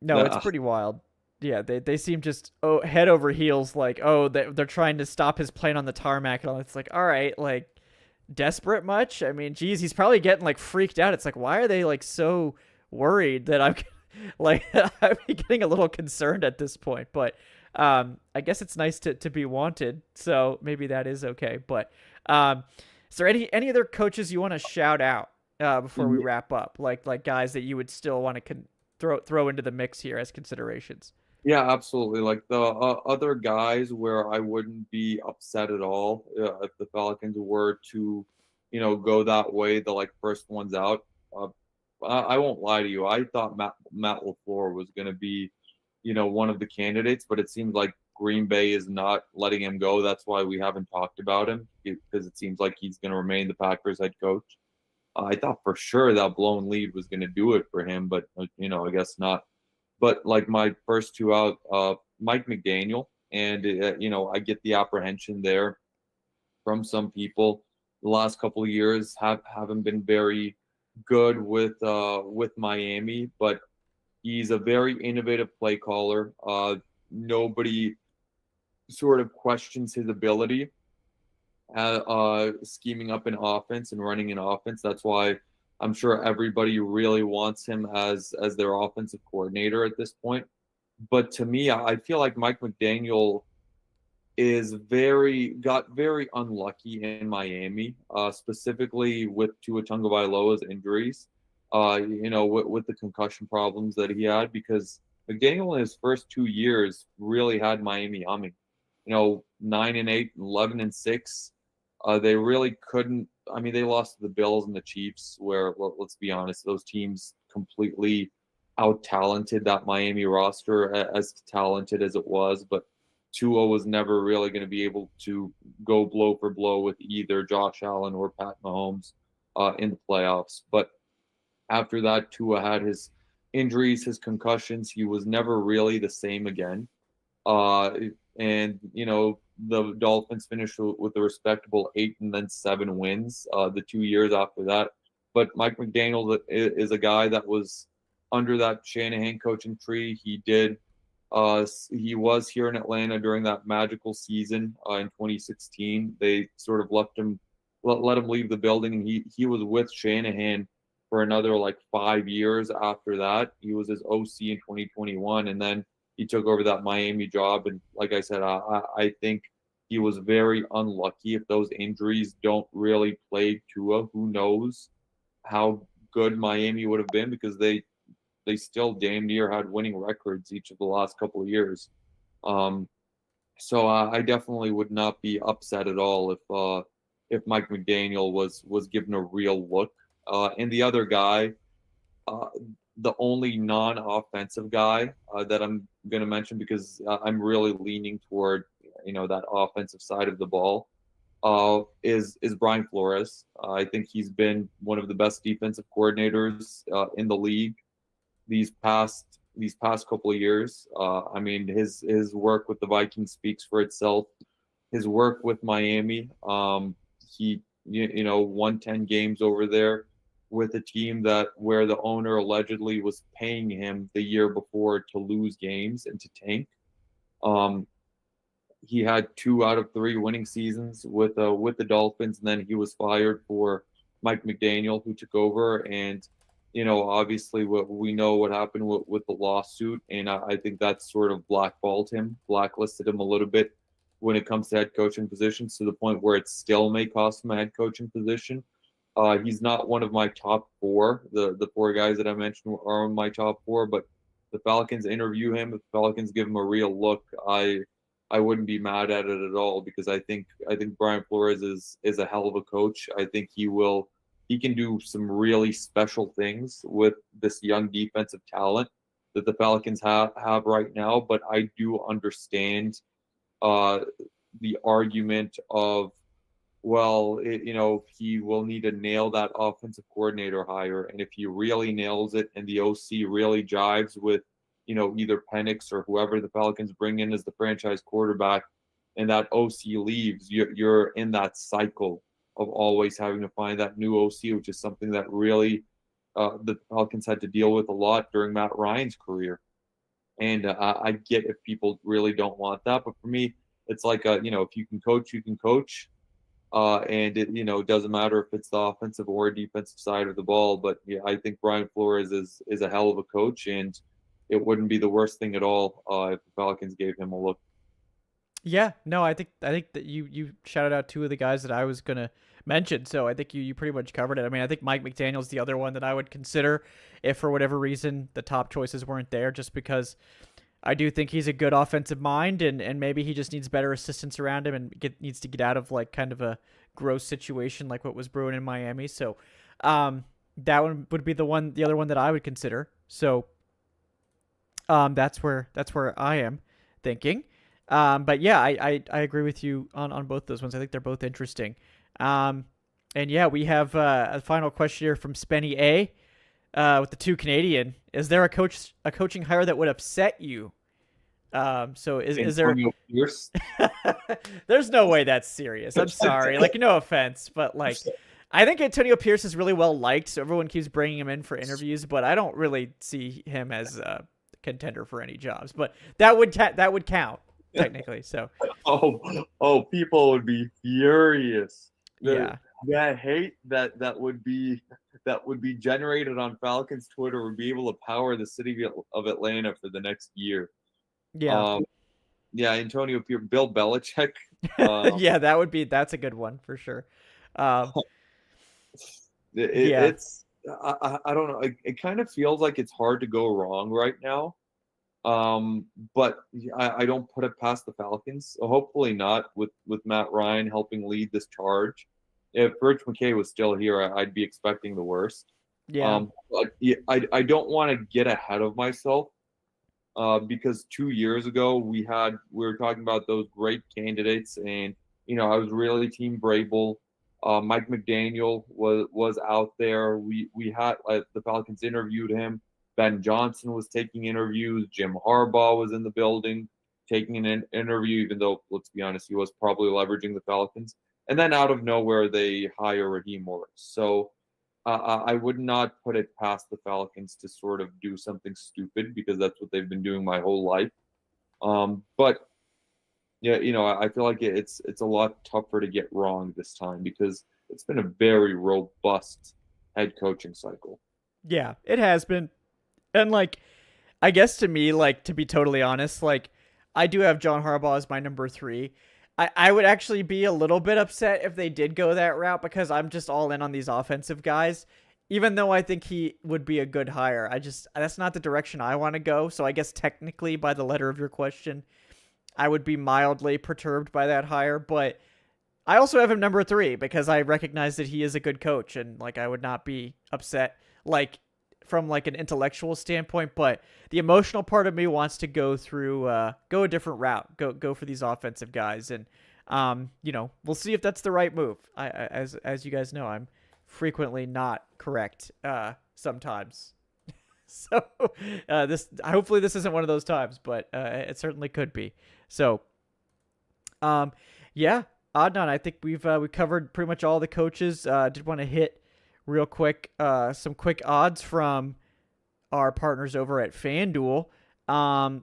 no, it's pretty wild. Yeah, they seem just head over heels like, they're trying to stop his plane on the tarmac and all. It's like, all right, like desperate much? I mean, geez, he's probably getting like freaked out. It's like, why are they like so worried that I'm like I'm getting a little concerned at this point? But I guess it's nice to be wanted, so maybe that is okay. But is there any other coaches you want to shout out before we wrap up? Like guys that you would still want to throw into the mix here as considerations? Yeah, absolutely. Like the other guys where I wouldn't be upset at all if the Falcons were to, go that way, the like first ones out. I won't lie to you. I thought Matt LaFleur was going to be, one of the candidates, but it seems like Green Bay is not letting him go. That's why we haven't talked about him, because it seems like he's going to remain the Packers head coach. I thought for sure that blown lead was going to do it for him, but I guess not. But like my first two out, Mike McDaniel, and I get the apprehension there from some people. The last couple of years haven't been very good with Miami, but he's a very innovative play caller. Nobody sort of questions his ability scheming up an offense and running an offense. That's why I'm sure everybody really wants him as their offensive coordinator at this point. But to me, I feel like Mike McDaniel got very unlucky in Miami, specifically with Tua Tagovailoa's injuries, with the concussion problems that he had, because McDaniel in his first 2 years really had Miami humming. 9-8, 11-6. They really couldn't. I mean, they lost to the Bills and the Chiefs, where, well, let's be honest, those teams completely out-talented that Miami roster, as talented as it was. But Tua was never really going to be able to go blow for blow with either Josh Allen or Pat Mahomes in the playoffs. But after that, Tua had his injuries, his concussions. He was never really the same again. And the Dolphins finished with a respectable 8 and then 7 wins the 2 years after that. But Mike McDaniel is a guy that was under that Shanahan coaching tree. He was here in Atlanta during that magical season in 2016. They sort of let him leave the building, and he was with Shanahan for another like 5 years after that. He was his OC in 2021, and then he took over that Miami job. And like I said, I think he was very unlucky. If those injuries don't really plague Tua, who knows how good Miami would have been, because they still damn near had winning records each of the last couple of years. So I definitely would not be upset at all if Mike McDaniel was given a real look. And the other guy, the only non-offensive guy that I'm going to mention, because I'm really leaning toward that offensive side of the ball, is Brian Flores. I think he's been one of the best defensive coordinators in the league these past couple of years. I mean, his work with the Vikings speaks for itself. His work with Miami, he won 10 games over there. with a team where the owner allegedly was paying him the year before to lose games and to tank. He had 2 out of 3 winning seasons with the Dolphins, and then he was fired for Mike McDaniel, who took over. And obviously, we know what happened with the lawsuit, and I think that sort of blacklisted him a little bit when it comes to head coaching positions, to the point where it still may cost him a head coaching position. He's not one of my top 4. The 4 guys that I mentioned are in my top 4, but the Falcons interview him. If the Falcons give him a real look, I wouldn't be mad at it at all, because I think Brian Flores is a hell of a coach. I think he can do some really special things with this young defensive talent that the Falcons have right now. But I do understand the argument of, well, he will need to nail that offensive coordinator hire, and if he really nails it and the OC really jives with either Penix or whoever the Falcons bring in as the franchise quarterback, and that OC leaves, you're in that cycle of always having to find that new OC, which is something that really the Falcons had to deal with a lot during Matt Ryan's career. And I get if people really don't want that, but for me, it's like if you can coach, you can coach. And it doesn't matter if it's the offensive or defensive side of the ball. But yeah, I think Brian Flores is a hell of a coach, and it wouldn't be the worst thing at all if the Falcons gave him a look. Yeah, no, I think that you shouted out 2 of the guys that I was gonna mention, so I think you pretty much covered it. I mean, I think Mike McDaniel's the other one that I would consider if for whatever reason the top choices weren't there, just because I do think he's a good offensive mind, and maybe he just needs better assistants around him and needs to get out of like kind of a gross situation like what was brewing in Miami. So that one would be the other one that I would consider. So that's where I am thinking. But yeah, I agree with you on both those ones. I think they're both interesting. And yeah, we have a final question here from Spenny A. With the 2 Canadian. Is there a coaching hire that would upset you? So is there? Pierce? There's no way that's serious. I'm sorry. Like, no offense, but like, I think Antonio Pierce is really well liked, so everyone keeps bringing him in for interviews. But I don't really see him as a contender for any jobs. But that would count technically. So. Oh, people would be furious. Yeah. That hate that would be generated on Falcons Twitter would be able to power the city of Atlanta for the next year. Yeah. Yeah, Antonio Pierce, Bill Belichick. Yeah, that's a good one for sure. It's I don't know. It kind of feels like it's hard to go wrong right now. But I don't put it past the Falcons. Hopefully not with Matt Ryan helping lead this charge. If Rich McKay was still here, I'd be expecting the worst. Yeah. But I don't want to get ahead of myself because 2 years ago we were talking about those great candidates, and I was really Team Vrabel. Mike McDaniel was out there. We had the Falcons interviewed him. Ben Johnson was taking interviews. Jim Harbaugh was in the building taking an interview, even though, let's be honest, he was probably leveraging the Falcons. And then out of nowhere, they hire Raheem Morris. So I would not put it past the Falcons to sort of do something stupid, because that's what they've been doing my whole life. But yeah, I feel like it's a lot tougher to get wrong this time, because it's been a very robust head coaching cycle. Yeah, it has been. And like, I guess to me, like, to be totally honest, like, I do have John Harbaugh as my number 3. I would actually be a little bit upset if they did go that route, because I'm just all in on these offensive guys, even though I think he would be a good hire. That's not the direction I want to go. So I guess technically, by the letter of your question, I would be mildly perturbed by that hire, but I also have him number 3 because I recognize that he is a good coach, and like, I would not be upset like from like an intellectual standpoint, but the emotional part of me wants to go a different route, go for these offensive guys. And, we'll see if that's the right move. As you guys know, I'm frequently not correct, sometimes. So, hopefully this isn't one of those times, but, it certainly could be. So, yeah, Adnan, I think we covered pretty much all the coaches. Did want to hit real quick, some quick odds from our partners over at FanDuel.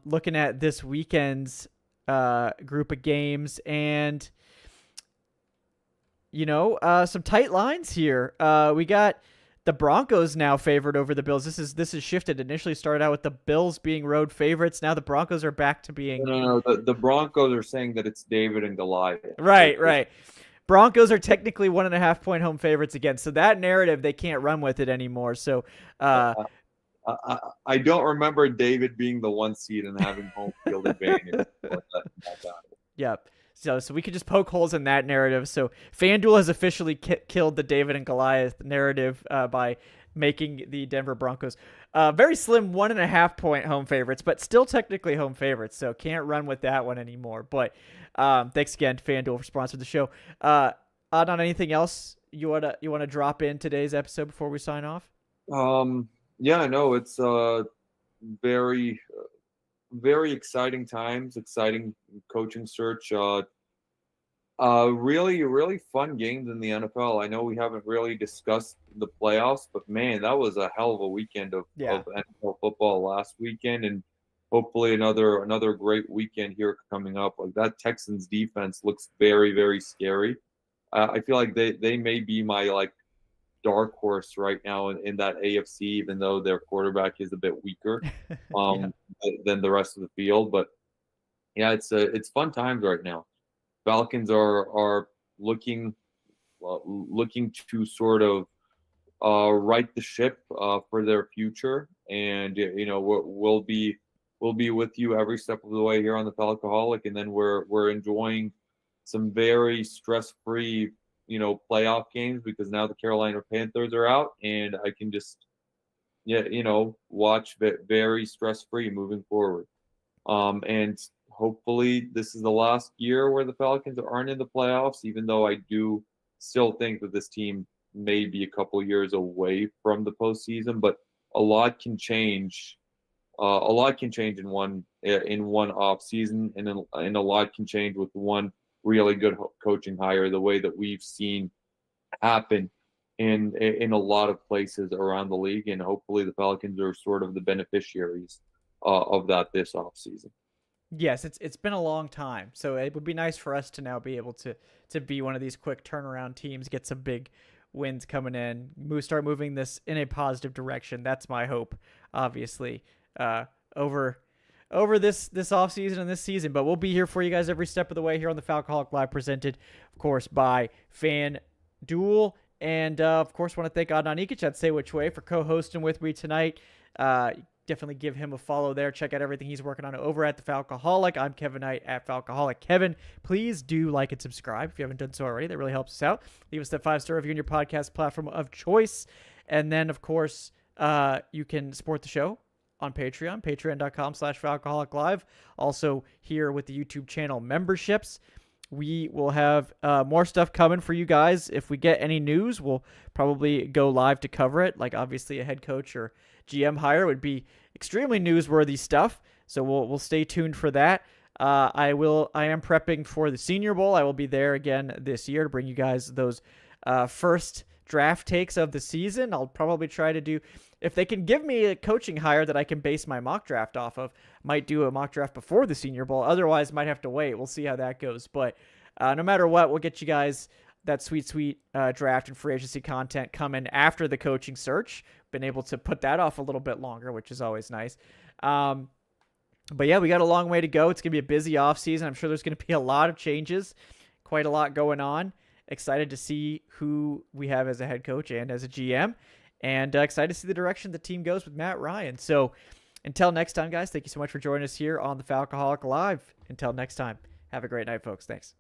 Looking at this weekend's group of games, and some tight lines here. We got the Broncos now favored over the Bills. This is shifted. Initially started out with the Bills being road favorites. Now the Broncos are back to being No. The Broncos are saying that it's David and Goliath. Right. Broncos are technically 1.5 point home favorites again. So that narrative, they can't run with it anymore. So I don't remember David being the 1 seed and having home field advantage. Yep. So we could just poke holes in that narrative. So FanDuel has officially killed the David and Goliath narrative by making the Denver Broncos very slim 1.5 point home favorites, but still technically home favorites. So can't run with that one anymore. But thanks again to FanDuel for sponsoring the show. Adnan, anything else you wanna drop in today's episode before we sign off? Yeah, no, it's very, very exciting times, exciting coaching search. Really, really fun games in the NFL. I know we haven't really discussed the playoffs, but man, that was a hell of a weekend of NFL football last weekend, and hopefully another great weekend here coming up. Like that Texans defense looks very, very scary. I feel like they may be my dark horse right now in that AFC, even though their quarterback is a bit weaker than the rest of the field. But yeah, it's fun times right now. Falcons are looking to sort of right the ship for their future, and we'll be with you every step of the way here on the Falcoholic, and then we're enjoying some very stress-free playoff games because now the Carolina Panthers are out, and I can just watch very stress-free moving forward. And hopefully this is the last year where the Falcons aren't in the playoffs, even though I do still think that this team may be a couple years away from the postseason, but a lot can change. A lot can change in one off season, and a lot can change with one really good coaching hire, the way that we've seen happen in a lot of places around the league. And hopefully the Falcons are sort of the beneficiaries of that this off season. Yes, it's been a long time, so it would be nice for us to now be able to be one of these quick turnaround teams, get some big wins coming in, start moving this in a positive direction. That's my hope, obviously, over this offseason and this season. But we'll be here for you guys every step of the way here on the Falcoholic Live, presented, of course, by FanDuel. And, of course, want to thank Adnan Ikic at Say Which Way for co-hosting with me tonight. Definitely give him a follow there. Check out everything he's working on over at the Falcoholic. I'm Kevin Knight at Falcoholic. Kevin, please do like and subscribe if you haven't done so already. That really helps us out. Leave us that 5-star review on your podcast platform of choice. And then, of course, you can support the show on Patreon, patreon.com/Falcoholic Live. Also here with the YouTube channel memberships. We will have more stuff coming for you guys. If we get any news, we'll probably go live to cover it. Like obviously a head coach or GM hire would be extremely newsworthy stuff. So we'll stay tuned for that. I am prepping for the Senior Bowl. I will be there again this year to bring you guys those first draft takes of the season. I'll probably try to do, if they can give me a coaching hire that I can base my mock draft off of, might do a mock draft before the Senior Bowl. Otherwise, might have to wait. We'll see how that goes. But no matter what, we'll get you guys that sweet draft and free agency content coming after the coaching search. Been able to put that off a little bit longer, which is always nice. But yeah, we got a long way to go. It's going to be a busy offseason. I'm sure there's going to be a lot of changes, quite a lot going on. Excited to see who we have as a head coach and as a GM, and excited to see the direction the team goes with Matt Ryan. So until next time, guys, thank you so much for joining us here on the Falcoholic Live. Until next time, have a great night, folks. Thanks.